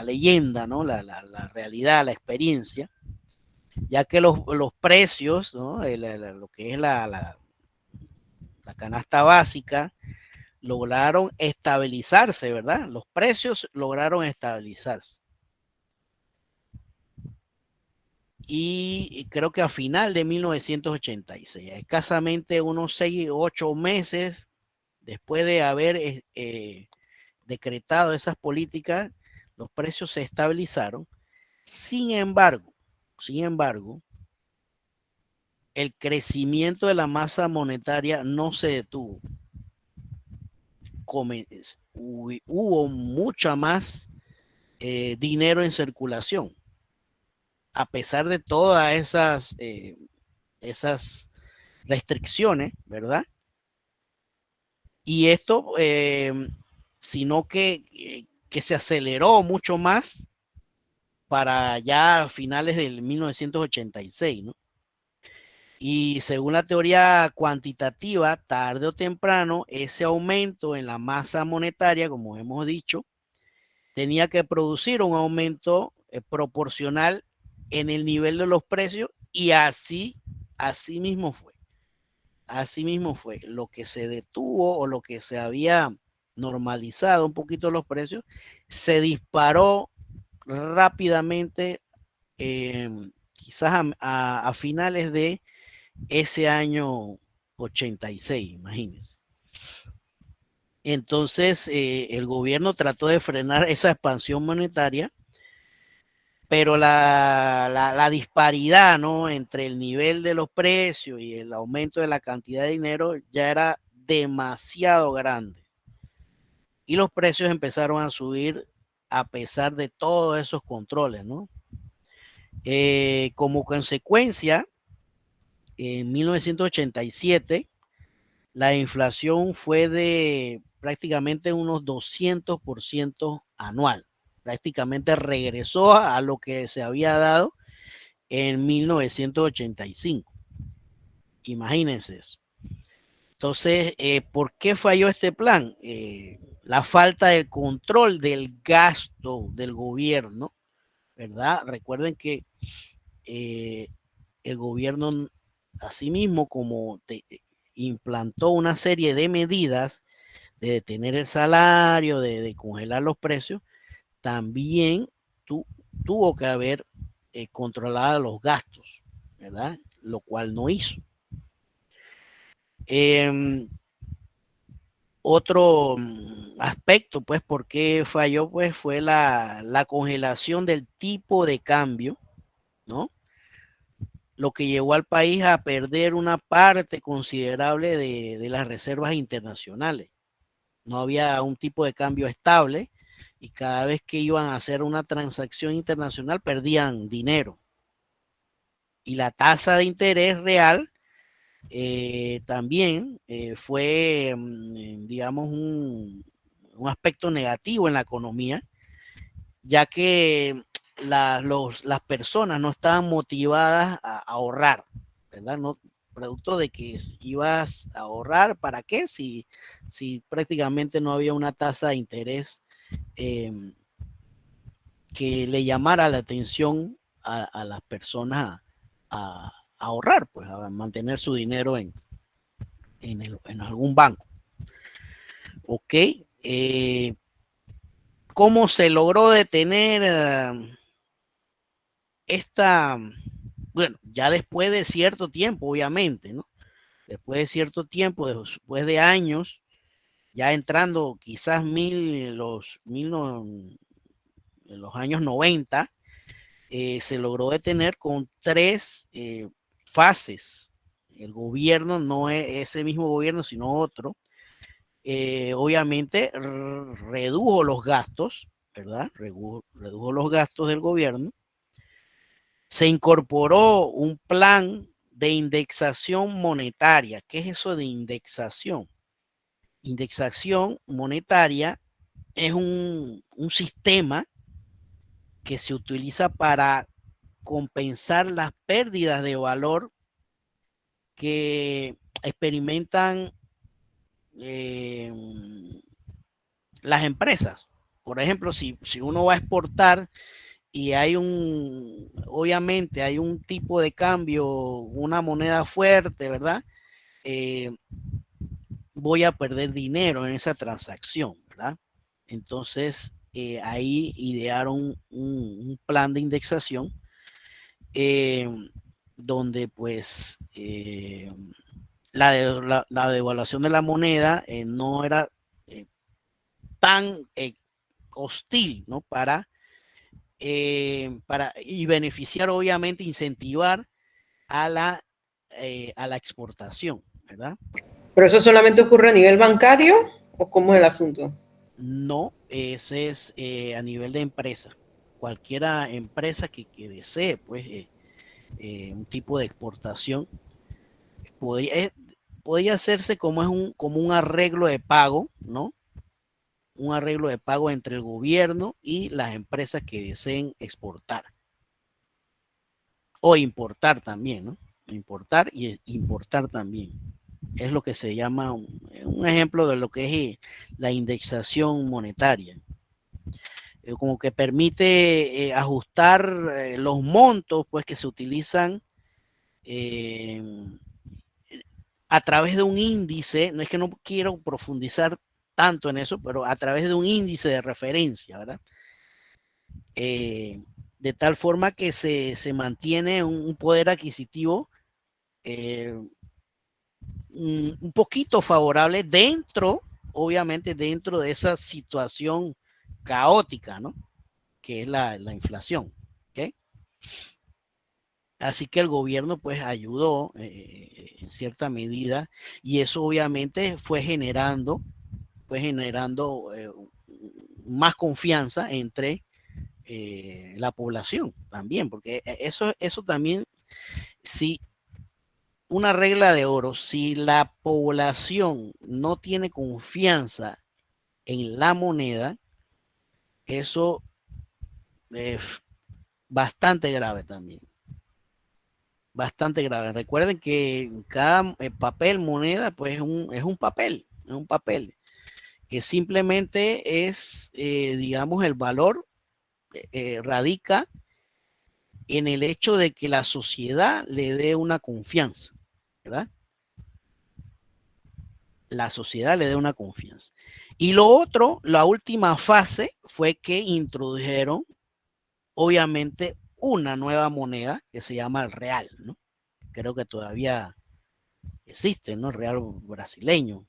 leyenda, ¿no? La realidad, la experiencia, ya que los precios, ¿no? Lo que es la canasta básica, lograron estabilizarse, ¿verdad? Los precios lograron estabilizarse. Y creo que a final de 1986, escasamente unos 6 o 8 meses después de haber decretado esas políticas, los precios se estabilizaron. Sin embargo, el crecimiento de la masa monetaria no se detuvo. Hubo mucha más dinero en circulación, a pesar de todas esas restricciones, ¿verdad? Y esto, sino que se aceleró mucho más para ya finales del 1986, ¿no? Y según la teoría cuantitativa, tarde o temprano, ese aumento en la masa monetaria, como hemos dicho, tenía que producir un aumento proporcional en el nivel de los precios, y así mismo fue. Así mismo fue. Lo que se detuvo o lo que se había normalizado un poquito los precios, se disparó rápidamente, quizás a finales de ese año 86, imagínense. Entonces, el gobierno trató de frenar esa expansión monetaria, pero la disparidad, ¿no?, entre el nivel de los precios y el aumento de la cantidad de dinero ya era demasiado grande. Y los precios empezaron a subir a pesar de todos esos controles, ¿no? Como consecuencia, en 1987, la inflación fue de prácticamente unos 200% anual. Prácticamente regresó a lo que se había dado en 1985. Imagínense eso. Entonces, ¿por qué falló este plan? La falta de control del gasto del gobierno, ¿verdad? Recuerden que el gobierno, asimismo, como implantó una serie de medidas de detener el salario, de congelar los precios, también tuvo que haber controlado los gastos, ¿verdad? Lo cual no hizo. Otro aspecto, pues, ¿por qué falló? Pues fue la congelación del tipo de cambio, ¿no? Lo que llevó al país a perder una parte considerable de las reservas internacionales. No había un tipo de cambio estable y cada vez que iban a hacer una transacción internacional perdían dinero. Y la tasa de interés real también fue, digamos, un aspecto negativo en la economía, ya que las personas no estaban motivadas a ahorrar, ¿verdad? No, producto de que ibas a ahorrar, ¿para qué? Si prácticamente no había una tasa de interés que le llamara la atención a las personas a ahorrar, pues a mantener su dinero en algún banco. Ok. ¿Cómo se logró detener bueno, ya después de cierto tiempo, obviamente, ¿no? Después de cierto tiempo, después de años, ya entrando quizás los años 90, se logró detener con 3 fases. El gobierno, no es ese mismo gobierno, sino otro, obviamente redujo los gastos, ¿verdad? Redujo los gastos del gobierno. Se incorporó un plan de indexación monetaria. ¿Qué es eso de indexación? Indexación monetaria es un sistema que se utiliza para compensar las pérdidas de valor que experimentan las empresas. Por ejemplo, si uno va a exportar y obviamente hay un tipo de cambio, una moneda fuerte, ¿verdad? Voy a perder dinero en esa transacción, ¿verdad? Entonces, ahí idearon un plan de indexación donde pues la devaluación de la moneda no era tan hostil, ¿no? Y beneficiar, obviamente, incentivar a la exportación, ¿verdad? ¿Pero eso solamente ocurre a nivel bancario o cómo es el asunto? No, ese es a nivel de empresa. Cualquiera empresa que desee, pues, un tipo de exportación podría hacerse como un arreglo de pago, ¿no? Un arreglo de pago entre el gobierno y las empresas que deseen exportar o importar también, ¿no? Importar y importar también. Es lo que se llama un ejemplo de lo que es la indexación monetaria. Como que permite ajustar los montos pues que se utilizan a través de un índice. No es que no quiero profundizar tanto en eso, pero a través de un índice de referencia, ¿verdad? De tal forma que se mantiene un poder adquisitivo un poquito favorable obviamente dentro de esa situación caótica, ¿no? Que es la inflación, ¿ok? Así que el gobierno pues ayudó en cierta medida y eso obviamente fue generando más confianza entre la población también, porque eso también, si una regla de oro, si la población no tiene confianza en la moneda, eso es bastante grave también. Bastante grave. Recuerden que cada papel, moneda, pues es un papel, que simplemente es, digamos, el valor radica en el hecho de que la sociedad le dé una confianza, ¿verdad? La sociedad le dé una confianza. Y lo otro, la última fase fue que introdujeron, obviamente, una nueva moneda que se llama el real, ¿no? Creo que todavía existe, ¿no? Real brasileño,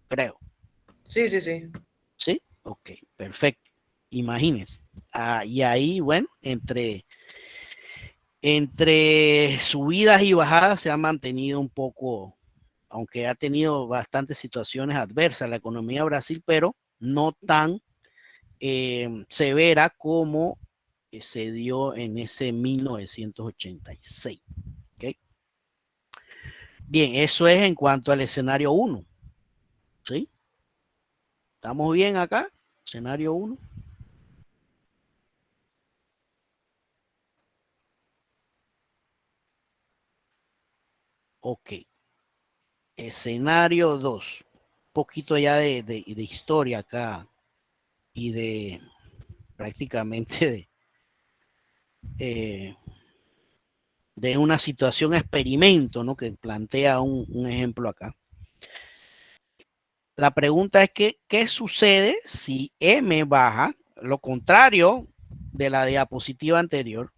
creo. Sí, sí, sí. ¿Sí? Ok, perfecto. Imagínense. Y ahí, bueno, entre subidas y bajadas se ha mantenido un poco, aunque ha tenido bastantes situaciones adversas la economía de Brasil, pero no tan severa como se dio en ese 1986. ¿Okay? Bien, eso es en cuanto al escenario 1. ¿Sí? ¿Estamos bien acá? Escenario 1. Ok. Escenario 2. Un poquito ya de historia acá y de prácticamente de una situación experimento, ¿no? Que plantea un ejemplo acá. La pregunta es que, ¿qué sucede si M baja, lo contrario de la diapositiva anterior,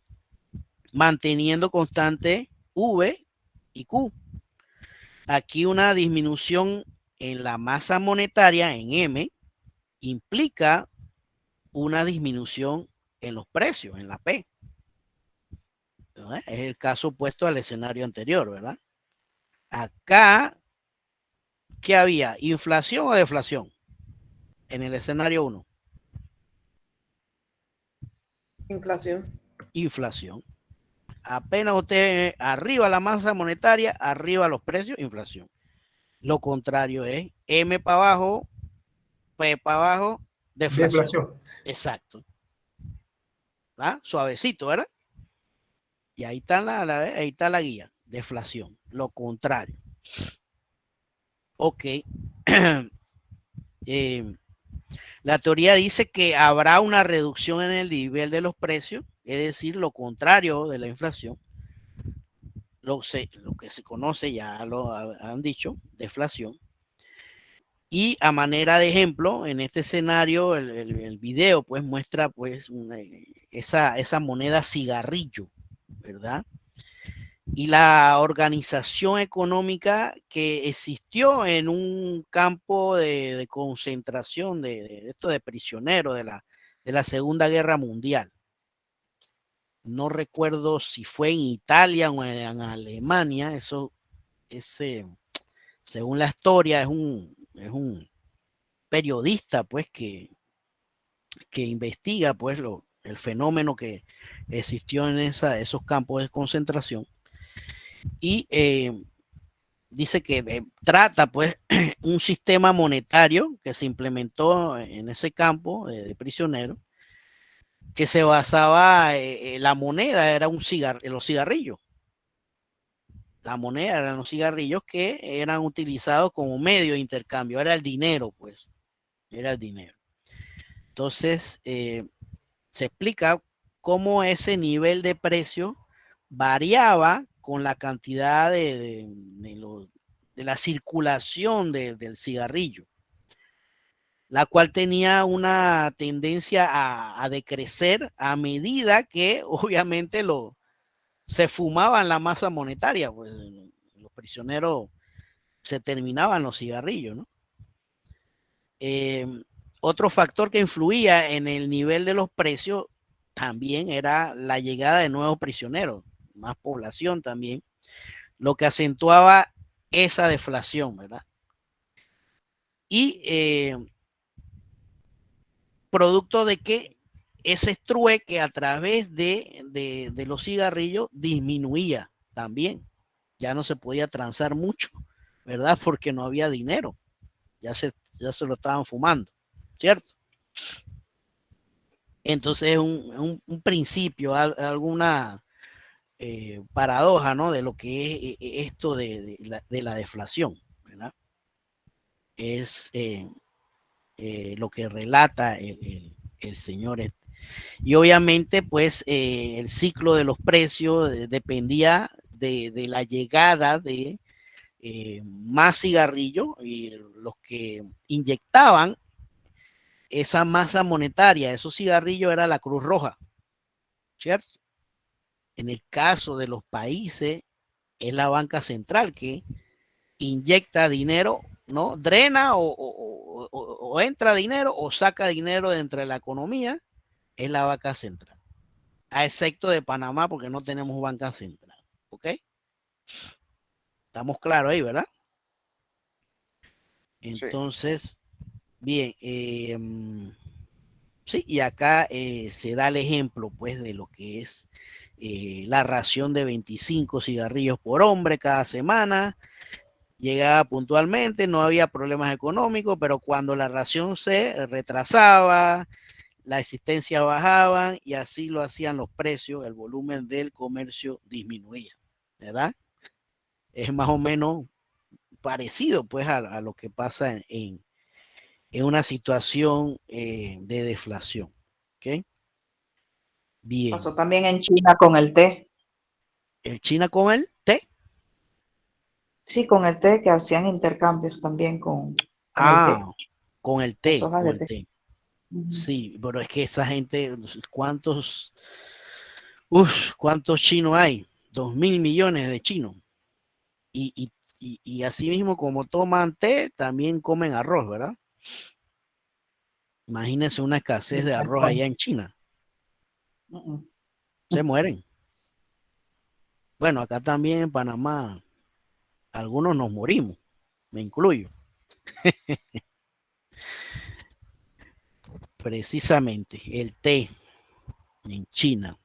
manteniendo constante V y Q? Aquí una disminución en la masa monetaria, en M, implica una disminución en los precios, en la P. ¿No? Es el caso opuesto al escenario anterior, ¿verdad? Acá, ¿qué había? ¿Inflación o deflación? En el escenario 1. Inflación. Inflación. Apenas usted arriba la masa monetaria, arriba los precios, inflación. Lo contrario es M para abajo, P para abajo, deflación. Deflación. Exacto. ¿Ah? Suavecito, ¿verdad? Y ahí está ahí está la guía. Deflación. Lo contrario. Ok. La teoría dice que habrá una reducción en el nivel de los precios, es decir, lo contrario de la inflación. Lo que se conoce, ya lo han dicho, deflación. Y a manera de ejemplo, en este escenario, el video pues muestra pues esa moneda cigarrillo, ¿verdad? Y la organización económica que existió en un campo de concentración de esto de prisioneros de la Segunda Guerra Mundial. No recuerdo si fue en Italia o en Alemania, eso según la historia es un periodista pues que investiga pues el fenómeno que existió en esos campos de concentración y dice que trata pues un sistema monetario que se implementó en ese campo de prisioneros que se basaba, la moneda era los cigarrillos. La moneda eran los cigarrillos que eran utilizados como medio de intercambio, era el dinero pues, era el dinero. Entonces, se explica cómo ese nivel de precio variaba con la cantidad de la circulación del cigarrillo, la cual tenía una tendencia a decrecer a medida que obviamente se fumaban la masa monetaria, pues los prisioneros se terminaban los cigarrillos, ¿no? Otro factor que influía en el nivel de los precios también era la llegada de nuevos prisioneros, más población también, lo que acentuaba esa deflación, ¿verdad? Y producto de que ese trueque a través de los cigarrillos disminuía también. Ya no se podía transar mucho, ¿verdad? Porque no había dinero. Ya se lo estaban fumando, ¿cierto? Entonces es un principio, alguna paradoja, ¿no? De lo que es esto de la deflación, ¿verdad? Es lo que relata el señor. Y obviamente, pues, el ciclo de los precios dependía de la llegada de más cigarrillos y los que inyectaban esa masa monetaria, esos cigarrillos era la Cruz Roja, ¿cierto? En el caso de los países, es la banca central que inyecta dinero, ¿no? Drena o entra dinero o saca dinero de entre la economía, es la banca central. A excepto de Panamá, porque no tenemos banca central. ¿Ok? Estamos claros ahí, ¿verdad? Entonces, bien, sí, y acá se da el ejemplo, pues, de lo que es la ración de 25 cigarrillos por hombre cada semana. Llegaba puntualmente, no había problemas económicos, pero cuando la ración se retrasaba, la existencia bajaba y así lo hacían los precios, el volumen del comercio disminuía, ¿verdad? es más o menos parecido pues a lo que pasa en una situación de deflación. ¿Ok? Bien. Pasó también en China con el té. ¿El China con el té? Sí, con el té, que hacían intercambios también con el té, Con el las té, hojas con de el té. té. Ujú. Sí, pero es que esa gente, ¿cuántos chinos hay? 2.000 millones de chinos. Y así mismo como toman té, también comen arroz, ¿verdad? Imagínense una escasez Sí, de tal arroz cual. allá en China. Ujú. Se mueren. Bueno, acá también en Panamá, algunos nos morimos, me incluyo. Precisamente, el té en China.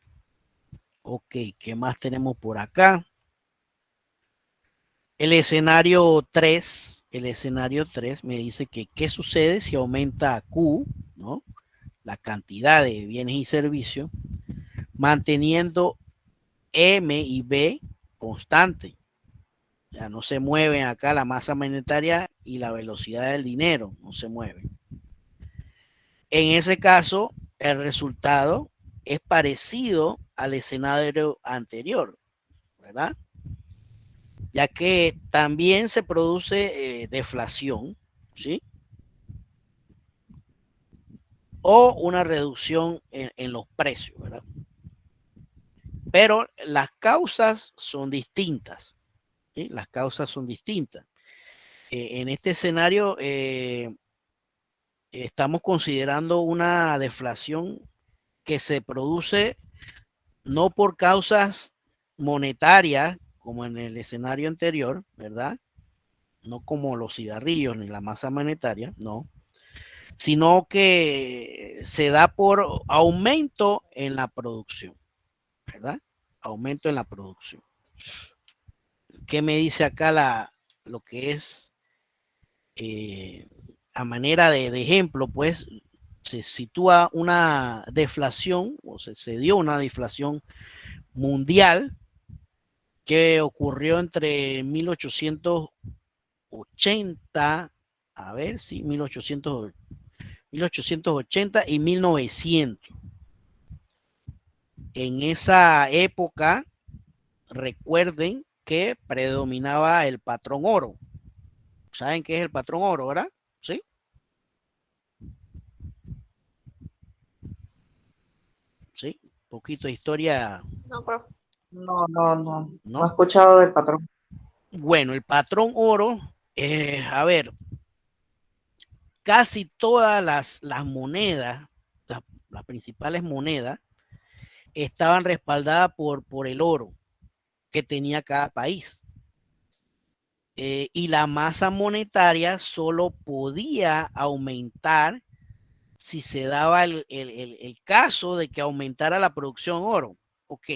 Ok, ¿qué más tenemos por acá? El escenario 3 me dice que qué sucede si aumenta Q, ¿no? La cantidad de bienes y servicios, manteniendo M y B constante. Ya no se mueven acá la masa monetaria y la velocidad del dinero, no se mueven. En ese caso, el resultado es parecido al escenario anterior, ¿verdad? Ya que también se produce deflación, ¿sí? O una reducción en los precios, ¿verdad? Pero las causas son distintas, ¿sí? Las causas son distintas. En este escenario estamos considerando una deflación que se produce no por causas monetarias, como en el escenario anterior, ¿verdad? No como los cigarrillos ni la masa monetaria, no, sino que se da por aumento en la producción, ¿verdad? Aumento en la producción. ¿Qué me dice acá lo que es a manera de ejemplo? Pues se sitúa una deflación, o se dio una deflación mundial que ocurrió entre 1880, a ver si 1880 y 1900. En esa época, recuerden que predominaba el patrón oro. ¿Saben qué es el patrón oro, verdad? Sí. Sí. Poquito de historia, No, profe. No, no, no. No he ¿no? escuchado del patrón. Bueno, el patrón oro, a ver, casi todas las monedas, las principales monedas, estaban respaldadas por el oro que tenía cada país. Y la masa monetaria solo podía aumentar si se daba el caso de que aumentara la producción oro. Ok,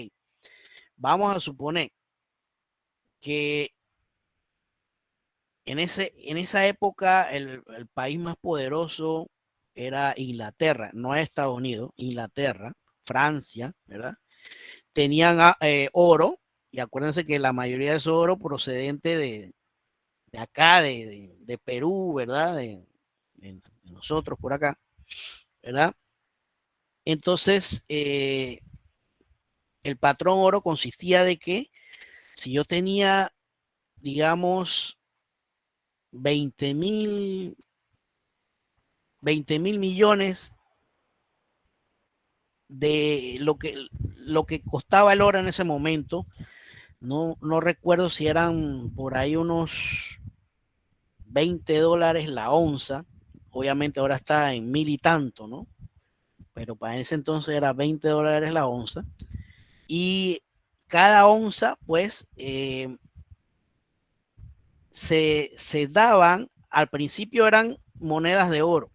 vamos a suponer que en esa época el país más poderoso era Inglaterra, no Estados Unidos, Inglaterra, Francia, ¿verdad? Tenían oro, y acuérdense que la mayoría de ese oro procedente de acá, de Perú, ¿verdad? De nosotros por acá, ¿verdad? Entonces, el patrón oro consistía de que si yo tenía, digamos, 20 mil millones de lo que costaba el oro en ese momento, no recuerdo si eran por ahí unos $20 la onza, obviamente ahora está en 1.000 y tanto, ¿no? Pero para ese entonces era $20 la onza, y cada onza, pues, se daban, al principio eran monedas de oro,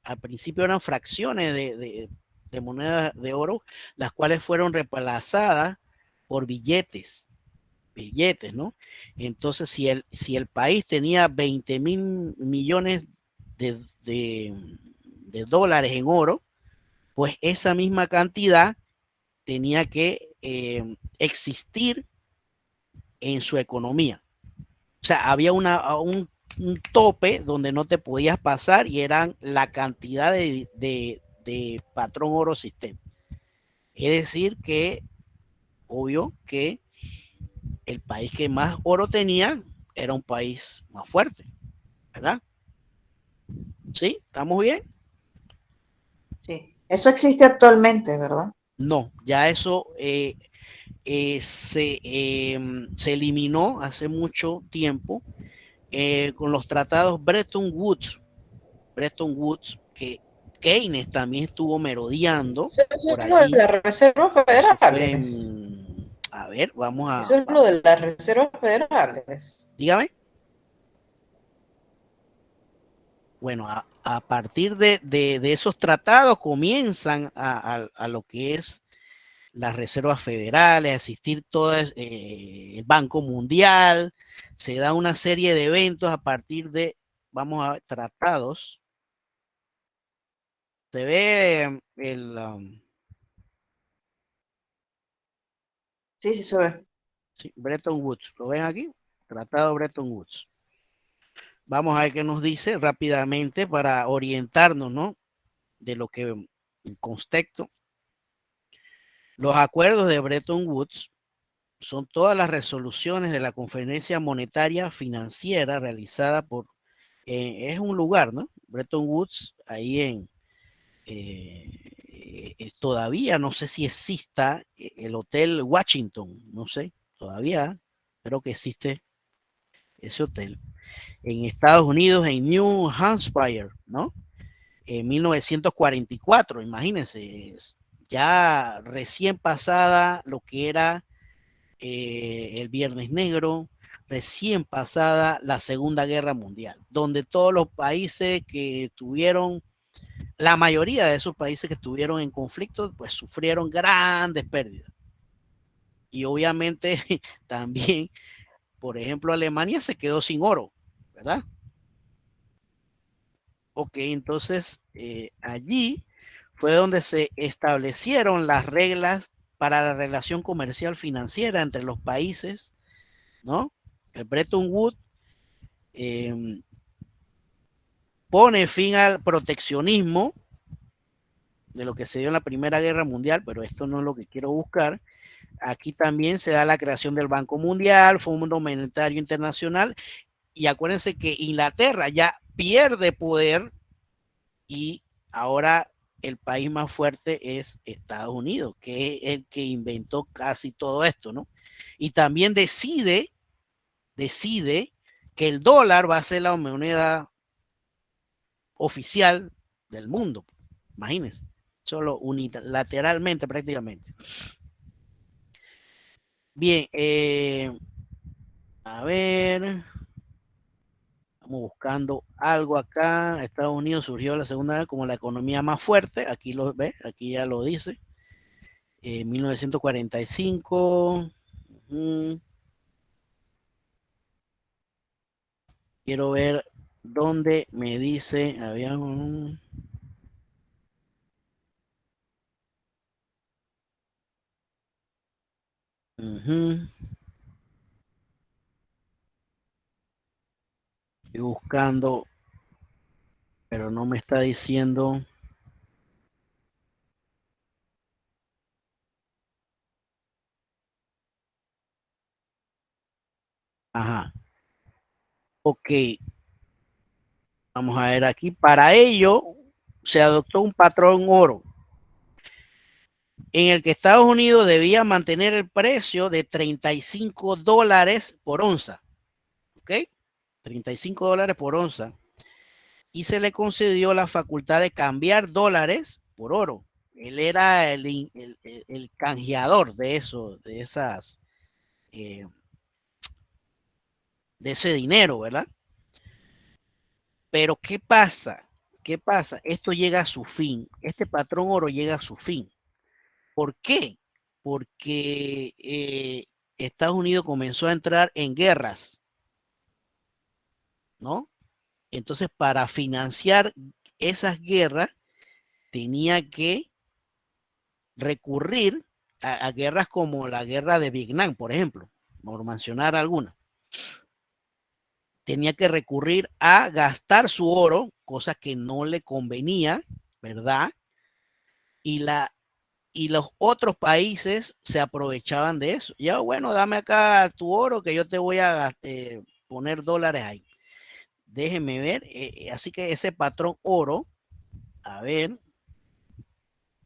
al principio eran fracciones de monedas de oro, las cuales fueron reemplazadas por billetes, ¿no? Entonces, si el país tenía 20.000 millones de dólares en oro, pues esa misma cantidad tenía que existir en su economía, sea, había un tope donde no te podías pasar y eran la cantidad de patrón oro existente. Es decir que, obvio que el país que más oro tenía era un país más fuerte, ¿verdad? ¿Sí? ¿Estamos bien? Sí. Eso existe actualmente, ¿verdad? No, ya eso se eliminó hace mucho tiempo con los tratados Bretton Woods, que Keynes también estuvo merodeando Eso por es lo de allí. las reservas Eso fue federales. a ver, Eso es lo de las reservas federales. dígame. Bueno, a partir de esos tratados comienzan a lo que es las reservas federales, a existir todo el Banco Mundial, se da una serie de eventos a partir de, vamos a ver, tratados. Se ve Sí, sí se ve. sí, Bretton Woods, ¿lo ven aquí? Tratado Bretton Woods. Vamos a ver qué nos dice rápidamente para orientarnos, ¿no? De lo que en contexto. Los acuerdos de Bretton Woods son todas las resoluciones de la Conferencia Monetaria Financiera realizada por, es un lugar, ¿no? Bretton Woods, ahí todavía no sé si exista el Hotel Washington, no sé, todavía creo que existe ese hotel. En Estados Unidos, en New Hampshire, ¿no? En 1944, imagínense, ya recién pasada lo que era el Viernes Negro, recién pasada la Segunda Guerra Mundial, donde todos los países que tuvieron, la mayoría de esos países que estuvieron en conflicto, pues sufrieron grandes pérdidas. Y obviamente también, por ejemplo, Alemania se quedó sin oro, ¿verdad? Ok, entonces allí fue donde se establecieron las reglas para la relación comercial financiera entre los países, ¿no? El Bretton Woods pone fin al proteccionismo de lo que se dio en la Primera Guerra Mundial, pero esto no es lo que quiero buscar. Aquí también se da la creación del Banco Mundial, Fondo Monetario Internacional, y acuérdense que Inglaterra ya pierde poder y ahora el país más fuerte es Estados Unidos, que es el que inventó casi todo esto, ¿no? Y también decide que el dólar va a ser la moneda oficial del mundo. Imagínense, solo unilateralmente prácticamente. Bien, a ver, estamos buscando algo acá. Estados Unidos surgió la segunda vez como la economía más fuerte. Aquí lo ve, aquí ya lo dice. 1945. Quiero ver dónde me dice, había un... Estoy buscando, pero no me está diciendo. Ajá. Ok, vamos a ver aquí. Para ello se adoptó un patrón oro en el que Estados Unidos debía mantener el precio de $35 por onza. ¿Ok? $35 por onza. Y se le concedió la facultad de cambiar dólares por oro. Él era el canjeador de eso, de esas, de ese dinero, ¿verdad? Pero ¿qué pasa? ¿Qué pasa? Esto llega a su fin. Este patrón oro llega a su fin. ¿Por qué? Porque Estados Unidos comenzó a entrar en guerras, ¿no? Entonces, para financiar esas guerras, tenía que recurrir a guerras como la guerra de Vietnam, por ejemplo, por mencionar alguna. tenía que recurrir a gastar su oro, cosa que no le convenía, ¿verdad? Y los otros países se aprovechaban de eso. Ya, bueno, dame acá tu oro que yo te voy a poner dólares ahí. Déjenme ver. Así que ese patrón oro, a ver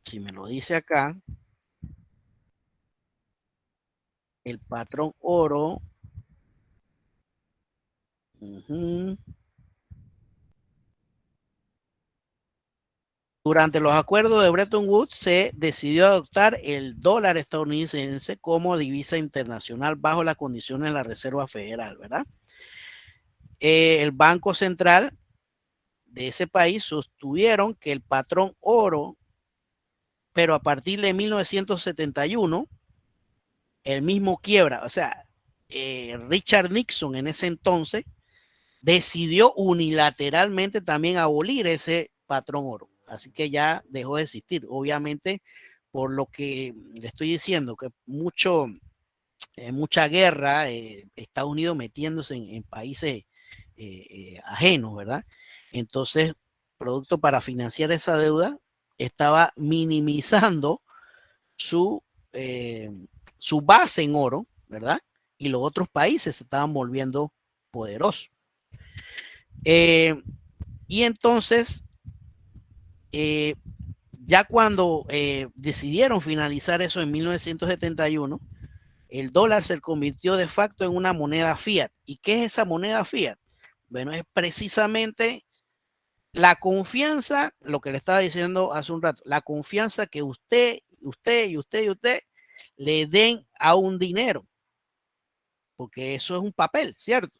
si me lo dice acá. El patrón oro. Durante los acuerdos de Bretton Woods se decidió adoptar el dólar estadounidense como divisa internacional bajo las condiciones de la Reserva Federal, ¿verdad? El Banco Central de ese país sostuvieron que el patrón oro, pero a partir de 1971, el mismo quiebra. O sea, Richard Nixon en ese entonces decidió unilateralmente también abolir ese patrón oro. Así que ya dejó de existir. Obviamente, por lo que le estoy diciendo, que mucha guerra, Estados Unidos metiéndose en países ajenos, ¿verdad? Entonces, producto para financiar esa deuda, estaba minimizando su base en oro, ¿verdad? Y los otros países se estaban volviendo poderosos. Y entonces, ya cuando decidieron finalizar eso en 1971, el dólar se convirtió de facto en una moneda fiat. ¿Y qué es esa moneda fiat? Bueno, es precisamente la confianza, lo que le estaba diciendo hace un rato, la confianza que usted le den a un dinero, porque eso es un papel, ¿cierto?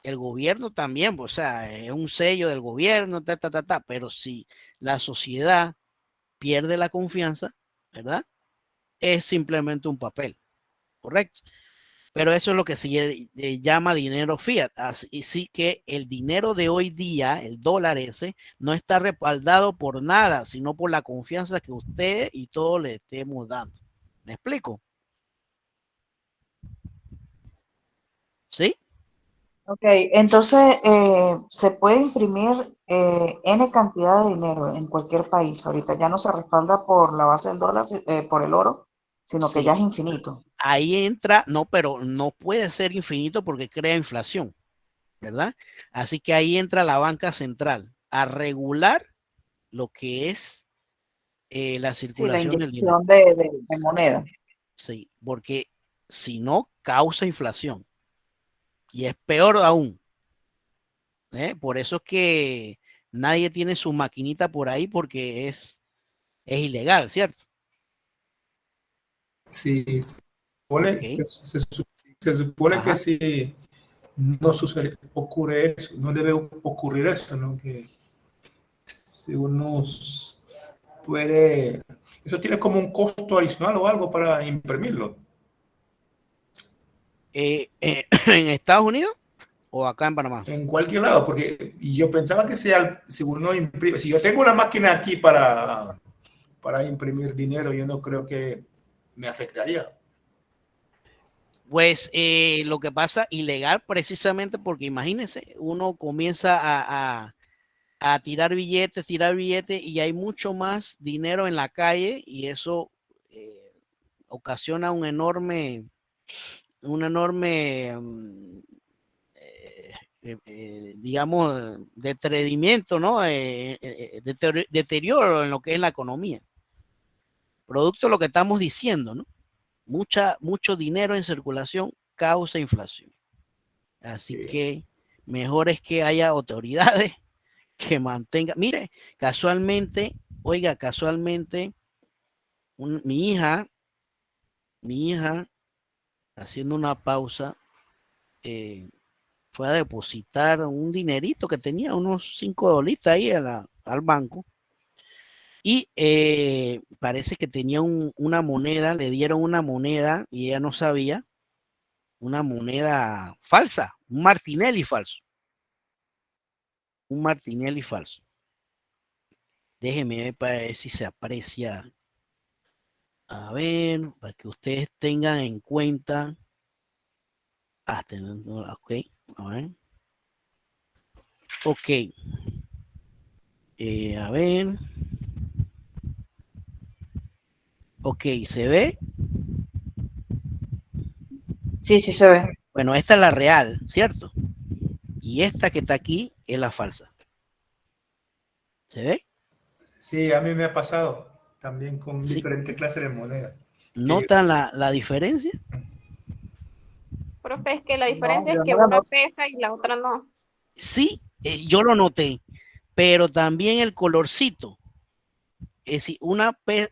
El gobierno también, o sea, es un sello del gobierno, pero si la sociedad pierde la confianza, ¿verdad? Es simplemente un papel, ¿correcto? Pero eso es lo que se llama dinero fiat. Así sí que el dinero de hoy día, el dólar ese, no está respaldado por nada, sino por la confianza que usted y todos le estemos dando. ¿Me explico? ¿Sí? Ok, entonces se puede imprimir N cantidad de dinero en cualquier país. Ahorita ya no se respalda por la base del dólar, por el oro, sino que Sí. ya es infinito. Ahí entra, no, pero no puede ser infinito porque crea inflación, ¿verdad? Así que ahí entra la banca central a regular lo que es la Sí, la circulación del dinero. inyección de moneda. Sí, porque si no, causa inflación. Y es peor aún. Por eso es que nadie tiene su maquinita por ahí porque es ilegal, ¿cierto? Sí, Ok. se supone que Ajá. si no ocurre eso, no debe ocurrir eso, ¿no? Que si uno puede, eso tiene como un costo adicional o algo para imprimirlo. ¿En Estados Unidos o acá en Panamá? En cualquier lado, porque yo pensaba que si uno imprime, si yo tengo una máquina aquí para imprimir dinero, yo no creo que me afectaría. Pues lo que pasa, ilegal precisamente porque imagínense, uno comienza a tirar billetes y hay mucho más dinero en la calle y eso ocasiona un enorme digamos, deterioro, ¿no? Deterioro en lo que es la economía. Producto de lo que estamos diciendo, ¿no? Mucho dinero en circulación causa inflación. Así que mejor es que haya autoridades que mantengan. Mire, casualmente, mi hija, haciendo una pausa, fue a depositar un dinerito que tenía, unos 5 dolitas ahí al banco. Y parece que tenía una moneda, le dieron una moneda y ella no sabía, una moneda falsa, un Martinelli falso. Un Martinelli falso. Déjeme ver para ver si se aprecia. A ver, para que ustedes tengan en cuenta. Ok, a ver. Ok. A ver. Ok, ¿se ve? Sí, sí se ve. Bueno, esta es la real, ¿cierto? Y esta que está aquí es la falsa. ¿Se ve? Sí, a mí me ha pasado también con Sí. diferentes clases de monedas. ¿Notan la diferencia? Profe, es que la No, diferencia es yo que no la una noto. pesa y la otra no. Sí, yo lo noté, pero también el colorcito. Es decir,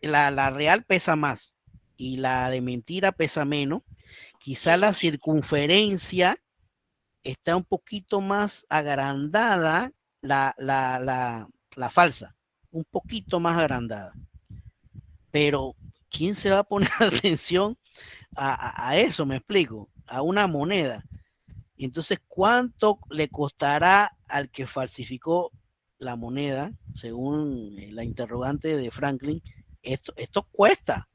la real pesa más y la de mentira pesa menos. Quizá la circunferencia está un poquito más agrandada, la falsa, un poquito más agrandada. Pero, ¿quién se va a poner atención a eso? Me explico, a una moneda. Entonces, ¿cuánto le costará al que falsificó la moneda, según la interrogante de Franklin? Esto cuesta.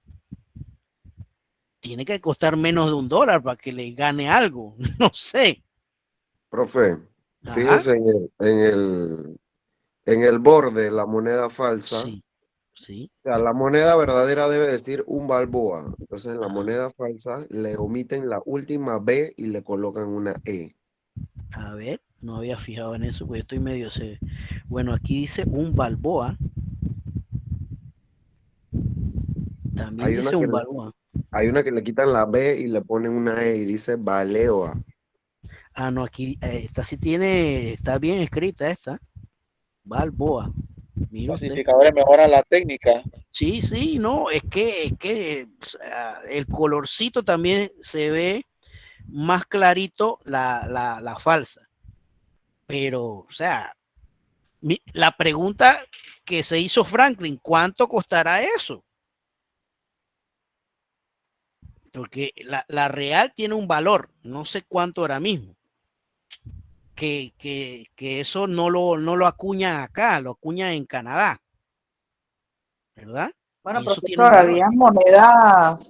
Tiene que costar menos de $1 para que le gane algo. No sé. Profe, Ajá. fíjese en el borde de la moneda falsa. Sí, sí. O sea, la moneda verdadera debe decir un balboa. Entonces, en la Ajá. moneda falsa le omiten la última B y le colocan una E. A ver, no había fijado en eso, porque estoy medio... Bueno, aquí dice un balboa. También Hay una dice que, un balboa. hay una que le quitan la B y le ponen una E y dice baleoa. Ah, no, aquí esta sí tiene, está bien escrita esta. Balboa. Mire usted. Falsificadores mejoran la técnica. Sí, sí, no, es que o sea, el colorcito también se ve más clarito la falsa. Pero, o sea, la pregunta que se hizo Franklin, ¿cuánto costará eso? Porque la real tiene un valor, no sé cuánto ahora mismo. Que eso no lo acuña acá, lo acuña en Canadá, ¿verdad? Bueno, Y eso tiene un profesor, valor. había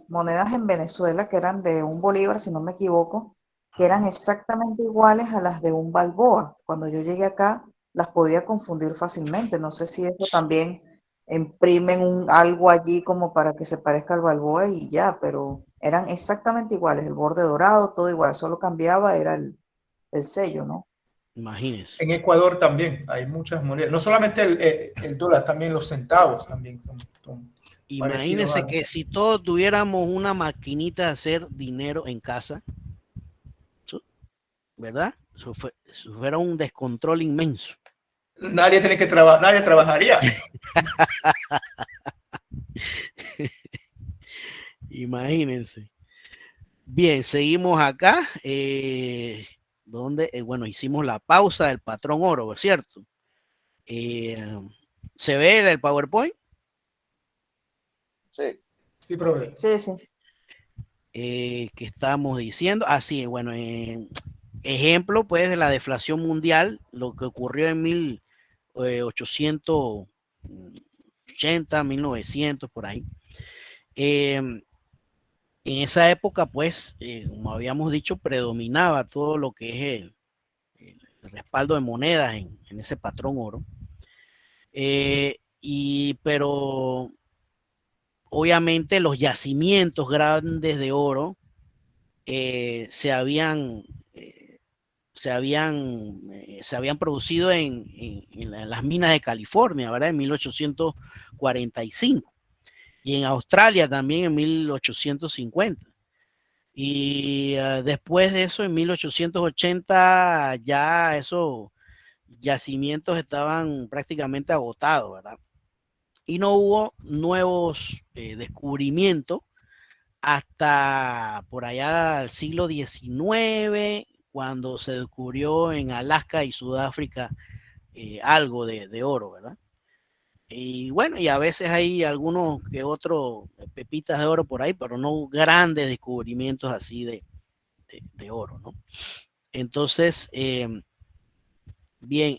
monedas en Venezuela que eran de un bolívar, si no me equivoco, que eran Ajá. exactamente iguales a las de un balboa. Cuando yo llegué acá, las podía confundir fácilmente. No sé si eso también imprimen algo allí como para que se parezca al balboa y ya, pero eran exactamente iguales, el borde dorado, todo igual, solo cambiaba, era el sello, ¿no? Imagínense. En Ecuador también hay muchas monedas. No solamente el dólar, también los centavos también son parecidos Imagínense que si todos tuviéramos una maquinita de hacer dinero en casa, ¿verdad? Eso fuera un descontrol inmenso. Nadie tiene que trabajar, nadie trabajaría. Imagínense. Bien, seguimos acá. Donde, bueno, hicimos la pausa del patrón oro, ¿cierto? ¿Se ve el PowerPoint? Sí. Sí, profe. Sí, sí. Que estamos diciendo. Así, bueno, ejemplo, pues, de la deflación mundial, lo que ocurrió en 1880, 1900, por ahí. En esa época, pues, como habíamos dicho, predominaba todo lo que es el respaldo de monedas en ese patrón oro. Pero obviamente los yacimientos grandes de oro se habían producido en las minas de California, ¿verdad? En 1845 y en Australia también en 1850. Y después de eso, en 1880, ya esos yacimientos estaban prácticamente agotados, ¿verdad? Y no hubo nuevos descubrimientos hasta por allá del siglo XIX, cuando se descubrió en Alaska y Sudáfrica algo de oro, ¿verdad? Y bueno, y a veces hay algunos que otros pepitas de oro por ahí, pero no grandes descubrimientos así de oro, ¿no? Entonces, bien,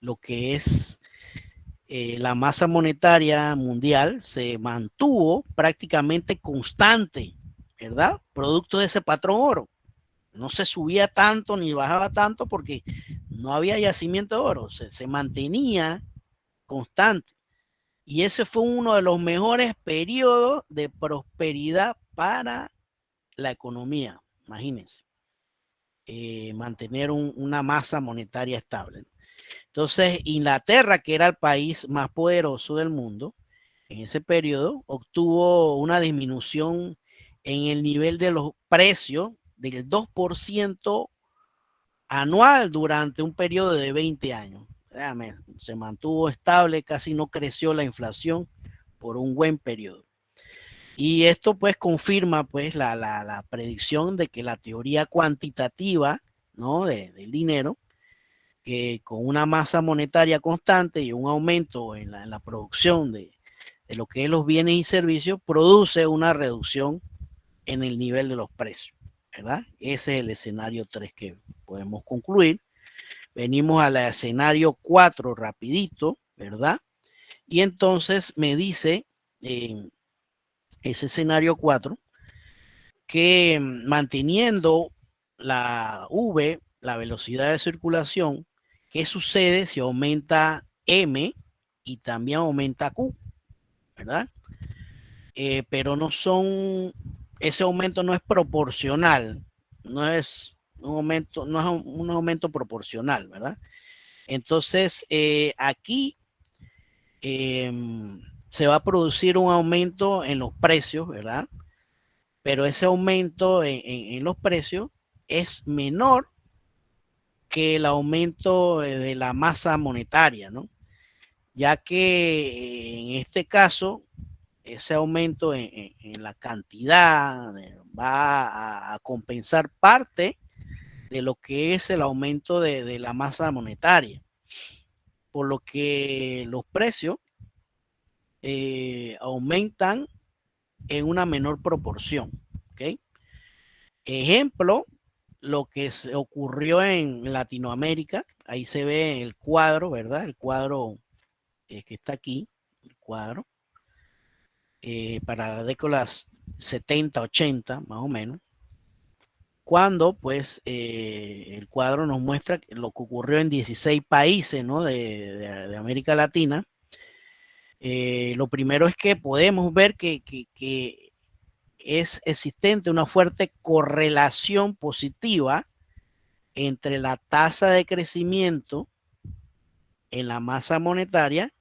lo que es la masa monetaria mundial se mantuvo prácticamente constante, ¿verdad? Producto de ese patrón oro. no se subía tanto ni bajaba tanto porque no había yacimiento de oro, se mantenía constante. Y ese fue uno de los mejores periodos de prosperidad para la economía, imagínense, mantener una masa monetaria estable. Entonces, Inglaterra, que era el país más poderoso del mundo, en ese periodo obtuvo una disminución en el nivel de los precios del 2% anual durante un periodo de 20 años. Se mantuvo estable, casi no creció la inflación por un buen periodo. Y esto pues confirma pues la predicción de que la teoría cuantitativa, ¿no?, del dinero, que con una masa monetaria constante y un aumento en la producción de lo que es los bienes y servicios, produce una reducción en el nivel de los precios, ¿verdad? Ese es el escenario 3 que podemos concluir. Venimos al escenario 4 rapidito, ¿verdad? Y entonces me dice ese escenario 4 que manteniendo la V, la velocidad de circulación, ¿qué sucede si aumenta M y también aumenta Q? ¿Verdad? Pero no son, ese aumento no es proporcional, no es un aumento proporcional, ¿verdad? Entonces, aquí se va a producir un aumento en los precios, ¿verdad? Pero ese aumento en los precios es menor que el aumento de la masa monetaria, ¿no? Ya que en este caso, ese aumento en la cantidad va a compensar parte de lo que es el aumento de la masa monetaria, por lo que los precios aumentan en una menor proporción, ¿ok? Ejemplo, lo que se ocurrió en Latinoamérica, ahí se ve el cuadro, ¿verdad? El cuadro que está aquí, el cuadro, para las décadas 70, 80, más o menos, cuando pues el cuadro nos muestra lo que ocurrió en 16 países, ¿no?, de América Latina. Lo primero es que podemos ver que es existente una fuerte correlación positiva entre la tasa de crecimiento en la masa monetaria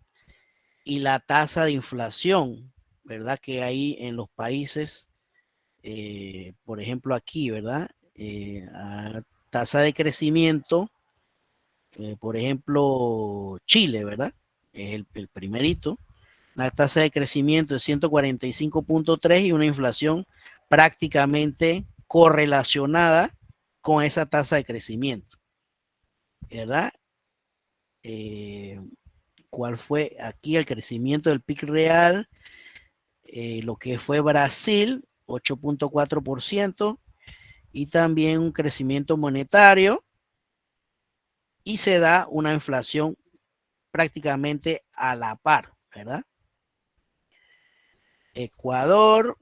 y la tasa de inflación, ¿verdad? Que hay en los países, por ejemplo aquí, ¿verdad? Tasa de crecimiento, por ejemplo, Chile, ¿verdad? Es el primerito. Una tasa de crecimiento de 145.3 y una inflación prácticamente correlacionada con esa tasa de crecimiento, ¿verdad? ¿Cuál fue aquí el crecimiento del PIB real? Lo que fue Brasil, 8.4%, y también un crecimiento monetario, y se da una inflación prácticamente a la par, ¿verdad? Ecuador,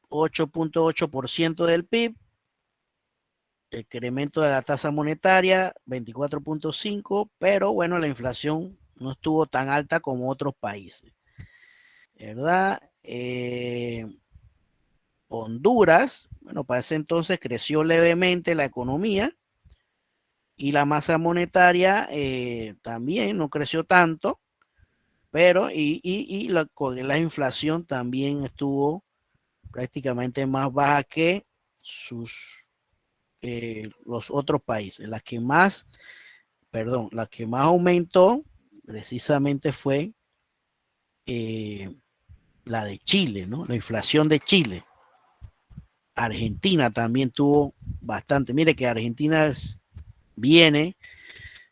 8.8% del PIB, el incremento de la tasa monetaria 24.5, pero bueno, la inflación no estuvo tan alta como otros países, ¿verdad? Honduras, bueno, para ese entonces creció levemente la economía y la masa monetaria también no creció tanto, pero la inflación también estuvo prácticamente más baja que los otros países. La que más aumentó precisamente fue la de Chile, ¿no? La inflación de Chile. Argentina también tuvo bastante. Mire que Argentina viene,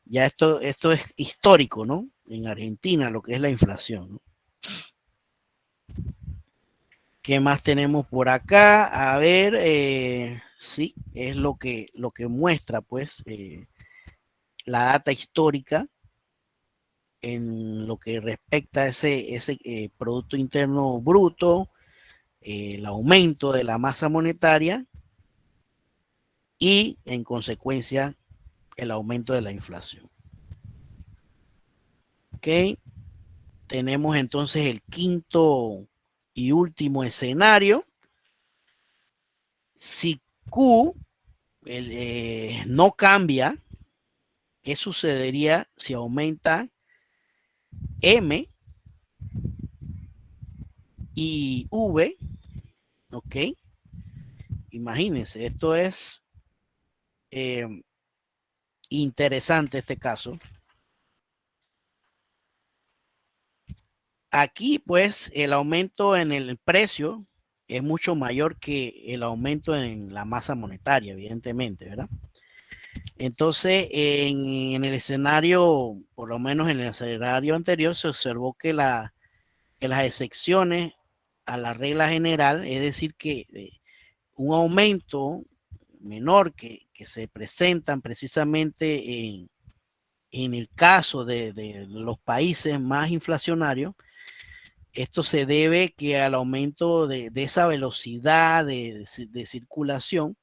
ya esto es histórico, ¿no? En Argentina lo que es la inflación, ¿no? ¿Qué más tenemos por acá? A ver, sí, es lo que muestra, pues, la data histórica en lo que respecta a ese Producto Interno Bruto, el aumento de la masa monetaria y en consecuencia el aumento de la inflación. Ok, tenemos entonces el quinto y último escenario. Si Q no cambia, ¿qué sucedería si aumenta M y V? Ok, imagínense, esto es interesante este caso. Aquí pues el aumento en el precio es mucho mayor que el aumento en la masa monetaria, evidentemente, ¿verdad? Entonces, en el escenario, por lo menos en el escenario anterior, se observó que las excepciones a la regla general, es decir, que un aumento menor que se presentan precisamente en el caso de los países más inflacionarios, esto se debe que al aumento de esa velocidad de circulación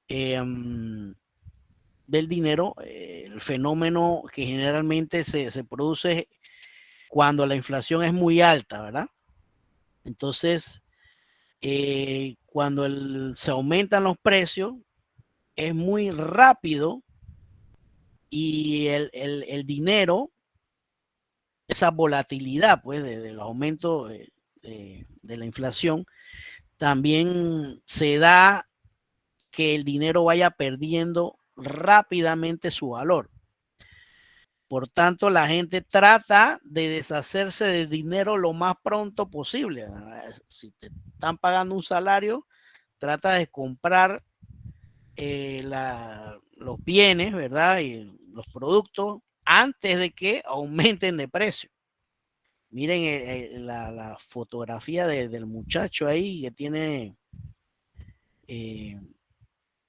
del dinero, el fenómeno que generalmente se produce cuando la inflación es muy alta, ¿verdad? Entonces, cuando se aumentan los precios, es muy rápido y el dinero, esa volatilidad pues del aumento de la inflación, también se da que el dinero vaya perdiendo rápidamente su valor. Por tanto, la gente trata de deshacerse del dinero lo más pronto posible. Si te están pagando un salario, trata de comprar los bienes, ¿verdad? Y los productos antes de que aumenten de precio. Miren la fotografía del muchacho ahí que tiene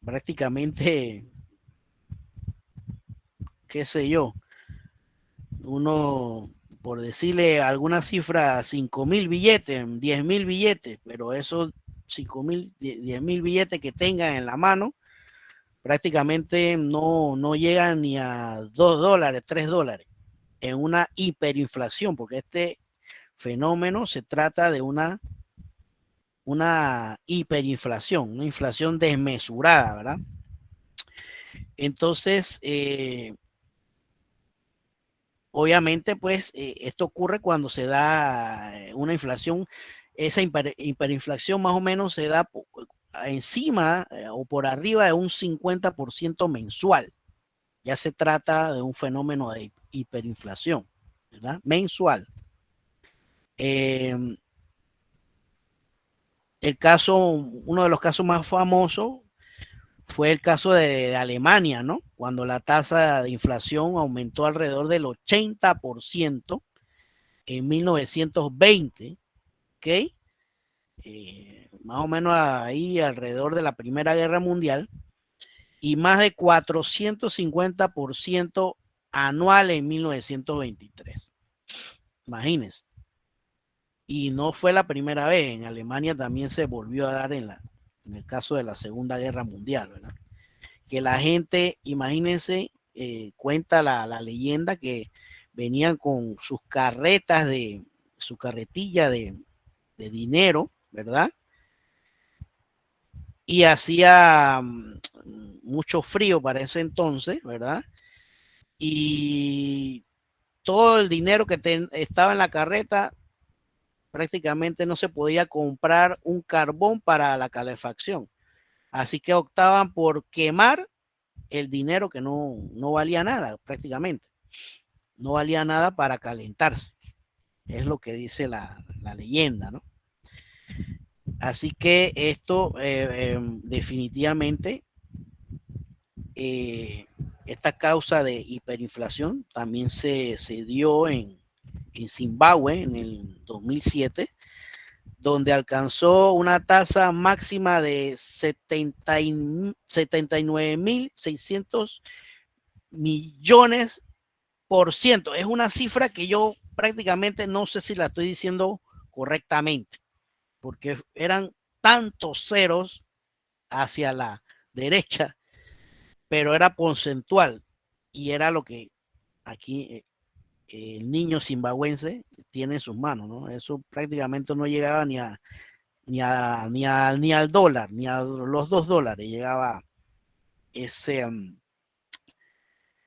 prácticamente, qué sé yo, uno, por decirle alguna cifra, 5,000 billetes, 10,000 billetes, pero esos 5,000, 10,000 billetes que tengan en la mano, prácticamente no llegan ni a $2, $3, en una hiperinflación, porque este fenómeno se trata de una hiperinflación, una inflación desmesurada, ¿verdad? Entonces, obviamente, pues esto ocurre cuando se da una inflación, esa hiperinflación más o menos se da encima o por arriba de un 50% mensual. Ya se trata de un fenómeno de hiperinflación, ¿verdad? Mensual. Uno de los casos más famosos fue el caso de Alemania, ¿no? Cuando la tasa de inflación aumentó alrededor del 80% en 1920, ¿ok? Más o menos ahí alrededor de la Primera Guerra Mundial, y más de 450% anual en 1923. Imagínense. Y no fue la primera vez, en Alemania también se volvió a dar en el caso de la Segunda Guerra Mundial, ¿verdad? Que la gente, imagínense, cuenta la leyenda que venían con sus carretas su carretilla de dinero, ¿verdad? Y hacía mucho frío para ese entonces, ¿verdad? Y todo el dinero que estaba en la carreta prácticamente no se podía comprar un carbón para la calefacción. Así que optaban por quemar el dinero que no valía nada prácticamente. No valía nada para calentarse. Es lo que dice la leyenda, ¿no? Así que esto definitivamente, esta causa de hiperinflación también se dio en Zimbabue en el 2007, donde alcanzó una tasa máxima de 79.600 millones por ciento. Es una cifra que yo prácticamente no sé si la estoy diciendo correctamente, porque eran tantos ceros hacia la derecha, pero era porcentual y era lo que aquí el niño zimbabuense tiene en sus manos, ¿no? Eso prácticamente no llegaba ni al dólar, ni a los $2, llegaba ese,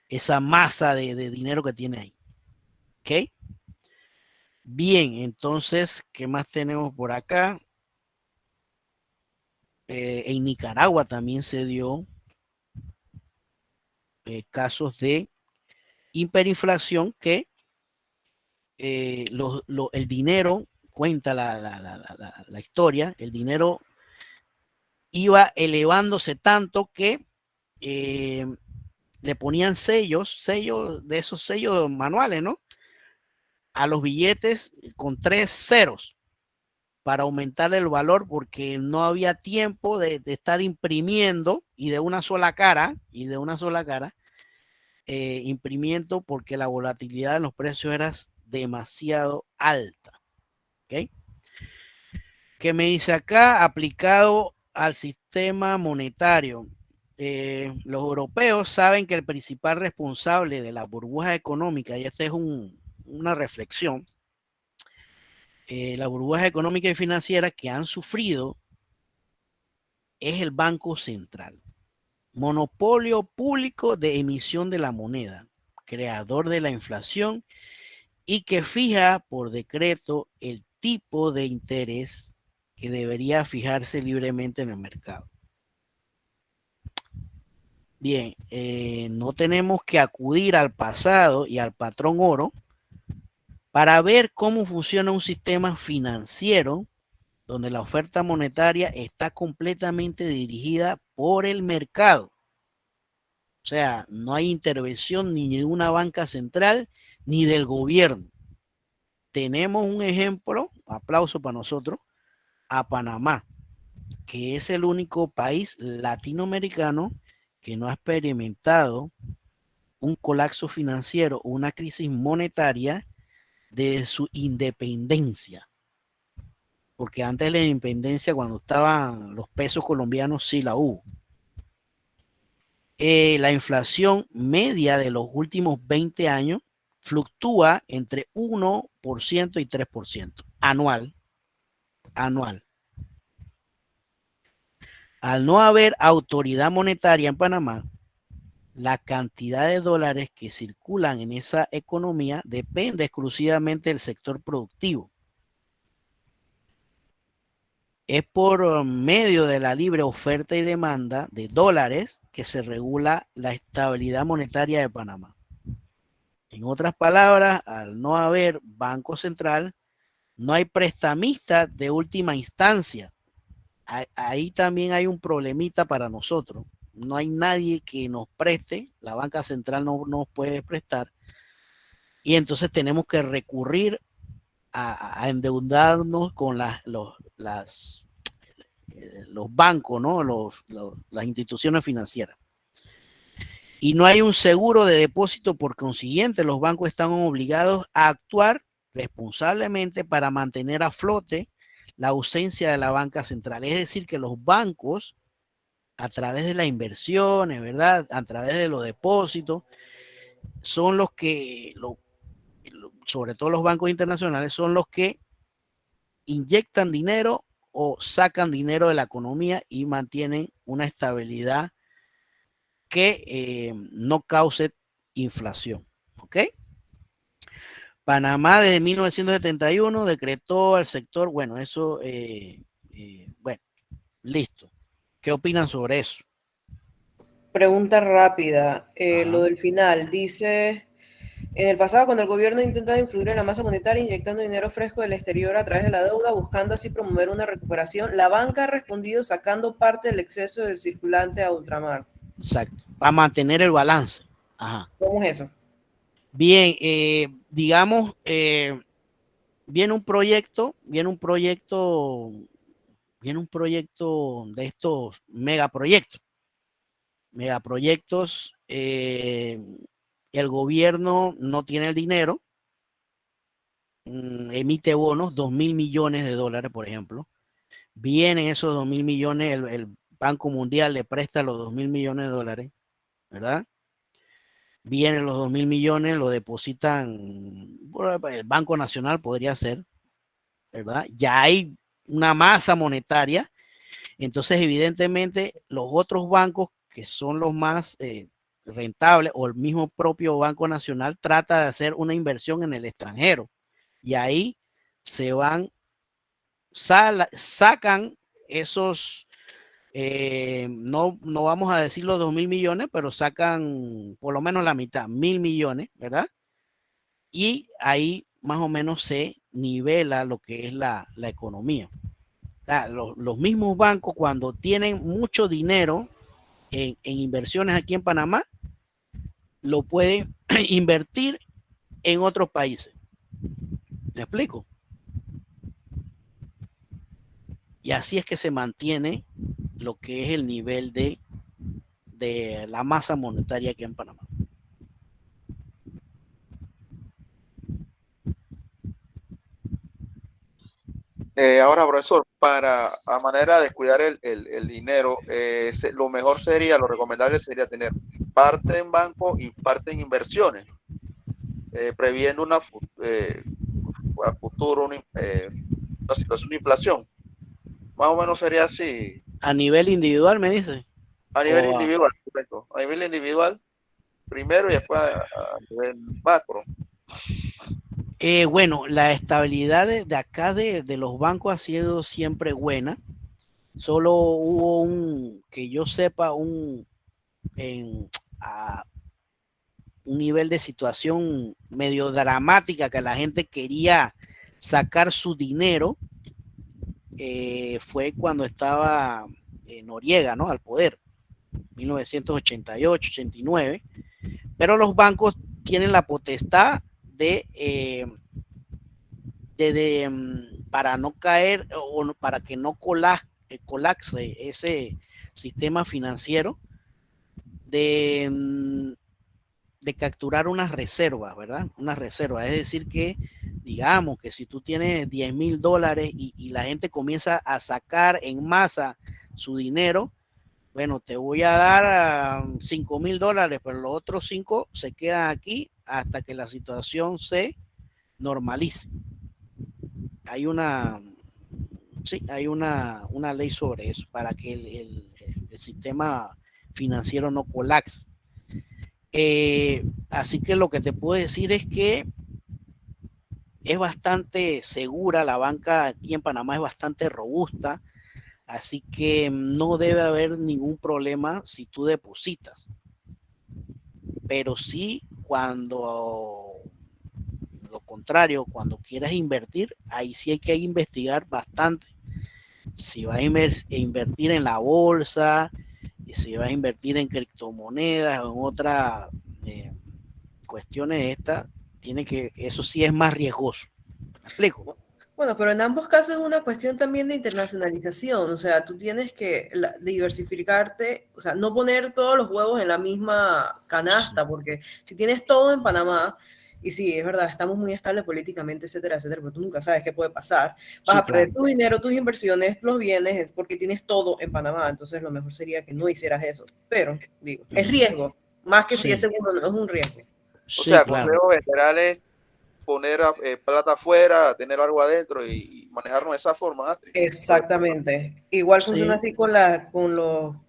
esa masa de dinero que tiene ahí. ¿Ok? Bien, entonces, ¿qué más tenemos por acá? En Nicaragua también se dio casos de hiperinflación que el dinero, cuenta la historia, el dinero iba elevándose tanto que le ponían sellos de esos sellos manuales, ¿no? A los billetes con 3 ceros para aumentar el valor porque no había tiempo de estar imprimiendo y de una sola cara, imprimiendo porque la volatilidad en los precios era demasiado alta. ¿Ok? ¿Qué me dice acá? Aplicado al sistema monetario. Los europeos saben que el principal responsable de la burbuja económica, y esta es una reflexión, la burbuja económica y financiera que han sufrido es el Banco Central. Monopolio público de emisión de la moneda, creador de la inflación y que fija por decreto el tipo de interés que debería fijarse libremente en el mercado. Bien, no tenemos que acudir al pasado y al patrón oro para ver cómo funciona un sistema financiero donde la oferta monetaria está completamente dirigida por el mercado. O sea, no hay intervención ni de una banca central ni del gobierno. Tenemos un ejemplo, aplauso para nosotros, a Panamá, que es el único país latinoamericano que no ha experimentado un colapso financiero o una crisis monetaria de su independencia. Porque antes de la independencia, cuando estaban los pesos colombianos, sí la hubo. La inflación media de los últimos 20 años fluctúa entre 1% y 3% anual. Al no haber autoridad monetaria en Panamá, la cantidad de dólares que circulan en esa economía depende exclusivamente del sector productivo. Es por medio de la libre oferta y demanda de dólares que se regula la estabilidad monetaria de Panamá. En otras palabras, al no haber banco central, no hay prestamistas de última instancia. Ahí también hay un problemita para nosotros. No hay nadie que nos preste, la banca central no nos puede prestar, y entonces tenemos que recurrir a endeudarnos con los bancos, ¿no? Las instituciones financieras. Y no hay un seguro de depósito, por consiguiente, los bancos están obligados a actuar responsablemente para mantener a flote la ausencia de la banca central. Es decir, que los bancos, a través de las inversiones, ¿verdad? A través de los depósitos, son los que, sobre todo los bancos internacionales, son los que inyectan dinero o sacan dinero de la economía y mantienen una estabilidad que no cause inflación. ¿Ok? Panamá desde 1971 decretó al sector, bueno, eso, bueno, listo. ¿Qué opinan sobre eso? Pregunta rápida, lo del final, dice, en el pasado cuando el gobierno intentaba influir en la masa monetaria inyectando dinero fresco del exterior a través de la deuda, buscando así promover una recuperación, la banca ha respondido sacando parte del exceso del circulante a ultramar. Exacto, para mantener el balance. Ajá. ¿Cómo es eso? Bien, digamos, viene un proyecto de estos megaproyectos, el gobierno no tiene el dinero, emite bonos, 2.000 millones de dólares, por ejemplo. Vienen esos 2.000 millones, Banco Mundial le presta los 2.000 millones de dólares, ¿verdad? Vienen los 2.000 millones, lo depositan, el Banco Nacional podría ser, ¿verdad? Ya hay una masa monetaria, entonces evidentemente los otros bancos que son los más rentables o el mismo propio Banco Nacional trata de hacer una inversión en el extranjero y ahí se van, sacan esos, no vamos a decir los 2.000 millones, pero sacan por lo menos la mitad, 1.000 millones, ¿verdad? Y ahí más o menos se nivela lo que es la economía. O sea, los mismos bancos cuando tienen mucho dinero en inversiones aquí en Panamá, lo pueden invertir en otros países. ¿Me explico? Y así es que se mantiene lo que es el nivel de la masa monetaria aquí en Panamá. Ahora, profesor, a manera de cuidar el dinero, lo mejor sería, lo recomendable sería tener parte en banco y parte en inversiones, previendo a futuro una situación de inflación. Más o menos sería así. A nivel individual, me dice. A nivel individual, correcto. A nivel individual, primero y después a nivel macro. Bueno, la estabilidad de acá de los bancos ha sido siempre buena. Solo hubo que yo sepa, un nivel de situación medio dramática que la gente quería sacar su dinero. Fue cuando estaba Noriega, ¿no? Al poder, 1988, 89. Pero los bancos tienen la potestad para no caer o para que no colapse ese sistema financiero, de capturar unas reservas, ¿verdad? Unas reservas. Es decir que, digamos que si tú tienes 10.000 dólares y la gente comienza a sacar en masa su dinero, bueno, te voy a dar 5.000 dólares, pero los otros 5 se quedan aquí hasta que la situación se normalice. Hay una ley sobre eso, para que el sistema financiero no colapse. Así que lo que te puedo decir es que es bastante segura, la banca aquí en Panamá es bastante robusta, así que no debe haber ningún problema si tú depositas. Pero sí, cuando lo contrario, cuando quieras invertir, ahí sí hay que investigar bastante. Si vas a invertir en la bolsa, y si vas a invertir en criptomonedas o en otras cuestiones de estas, eso sí es más riesgoso. ¿Me explico? Bueno, pero en ambos casos es una cuestión también de internacionalización, o sea, tú tienes que diversificarte, o sea, no poner todos los huevos en la misma canasta, porque si tienes todo en Panamá, y sí, es verdad, estamos muy estables políticamente, etcétera, etcétera, pero tú nunca sabes qué puede pasar. Vas a perder tu dinero, tus inversiones, los bienes, es porque tienes todo en Panamá, entonces lo mejor sería que no hicieras eso. Pero, digo, es riesgo, más que si ese uno no es un riesgo. O sea, consejos generales, poner plata afuera, tener algo adentro y manejarlo de esa forma, Astrid. Exactamente. Igual funciona así con la, ¿cómo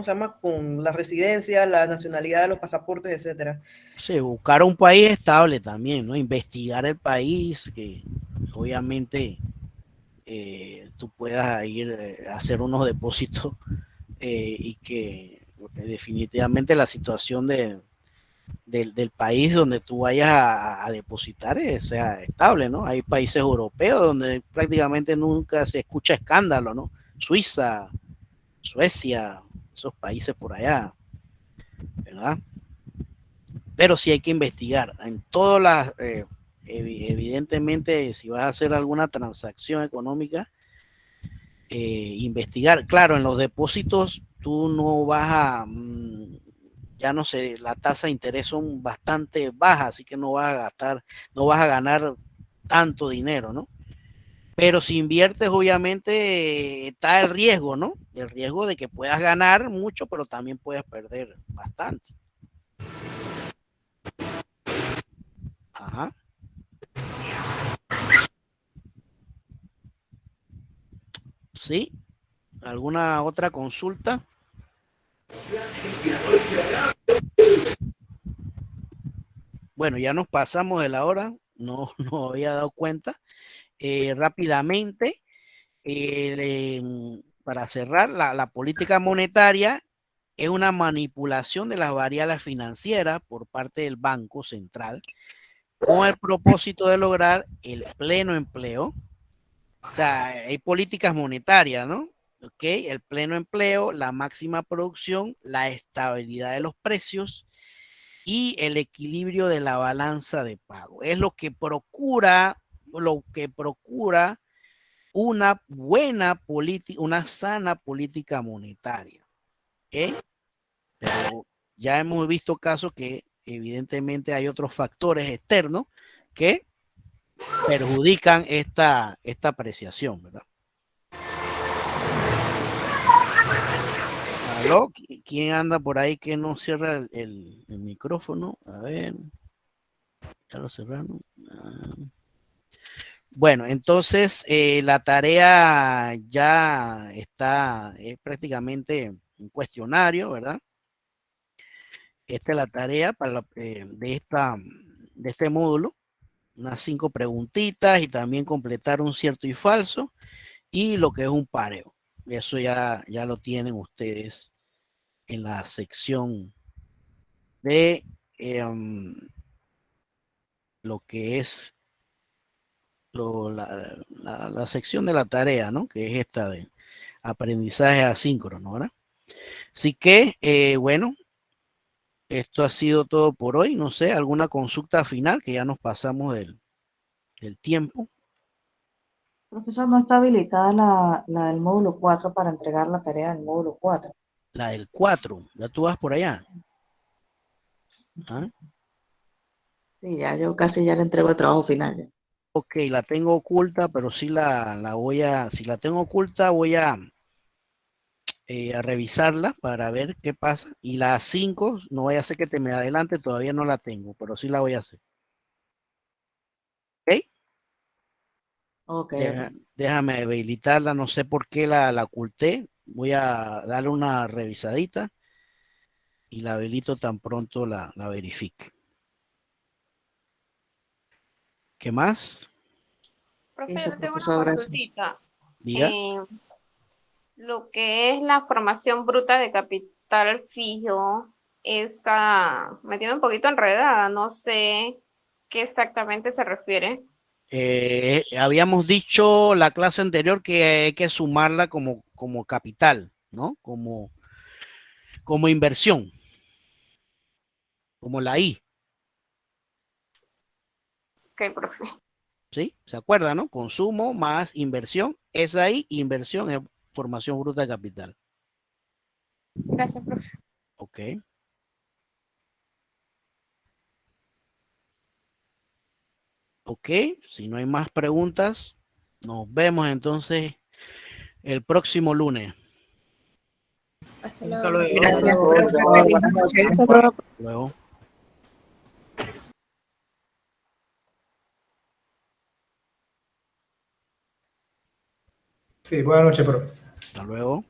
se llama? Con la residencia, la nacionalidad, los pasaportes, etcétera. Sí, buscar un país estable también, ¿no? Investigar el país, que obviamente tú puedas ir a hacer unos depósitos y que definitivamente la situación del país donde tú vayas a depositar sea estable, ¿no? Hay países europeos donde prácticamente nunca se escucha escándalo, ¿no? Suiza, Suecia, esos países por allá, ¿verdad? Pero sí hay que investigar en todas las, evidentemente, si vas a hacer alguna transacción económica, investigar. Claro, en los depósitos tú no vas a, ya no sé, la tasa de interés son bastante bajas, así que no vas a ganar tanto dinero, ¿no? Pero si inviertes, obviamente está el riesgo, ¿no? El riesgo de que puedas ganar mucho, pero también puedes perder bastante. Ajá. ¿Sí? ¿Alguna otra consulta? Bueno, ya nos pasamos de la hora, no había dado cuenta. Rápidamente, para cerrar, la política monetaria es una manipulación de las variables financieras por parte del Banco Central con el propósito de lograr el pleno empleo. O sea, hay políticas monetarias, ¿no? Ok, el pleno empleo, la máxima producción, la estabilidad de los precios y el equilibrio de la balanza de pago. Es lo que procura una buena política, una sana política monetaria. ¿Okay? Pero ya hemos visto casos que evidentemente hay otros factores externos que perjudican esta apreciación, ¿verdad? ¿Aló? ¿Quién anda por ahí que no cierra el micrófono? A ver. Ya lo cerraron. Bueno, entonces la tarea ya está, es prácticamente un cuestionario, ¿verdad? Esta es la tarea de este módulo, unas 5 preguntitas y también completar un cierto y falso y lo que es un pareo. Eso ya lo tienen ustedes en la sección de lo que es la sección de la tarea, ¿no? Que es esta de aprendizaje asíncrono, ¿verdad? Así que, bueno, esto ha sido todo por hoy. No sé, alguna consulta final, que ya nos pasamos del tiempo. Profesor, no está habilitada la del módulo 4 para entregar la tarea del módulo 4. La del 4, ya tú vas por allá. ¿Ah? Sí, ya yo casi ya le entrego el trabajo final. Ya. Ok, la tengo oculta, pero sí la voy a, si la tengo oculta, voy a revisarla para ver qué pasa. Y la 5, no voy a hacer que te me adelante, todavía no la tengo, pero sí la voy a hacer. ¿Ok? Okay, okay. Déjame habilitarla, no sé por qué la oculté. Voy a darle una revisadita y la habilito tan pronto la verifique. ¿Qué más? Profe, Listo, yo tengo una profesor, gracias. consultita. Diga. Lo que es la formación bruta de capital fijo, me tiene un poquito enredada, no sé qué exactamente se refiere. Habíamos dicho la clase anterior que hay que sumarla como capital, ¿no? Como inversión, como la I, Ok, profe. ¿sí? ¿Se acuerda, no? Consumo más inversión, esa I, inversión es formación bruta de capital. Gracias, profe. Ok. Ok, si no hay más preguntas, nos vemos entonces el próximo lunes. Hasta Hasta luego. luego. Hasta Gracias, luego, profe. chao. Feliz Buenas noche. noches. Hasta luego. Sí, buenas noches, profe. Hasta luego.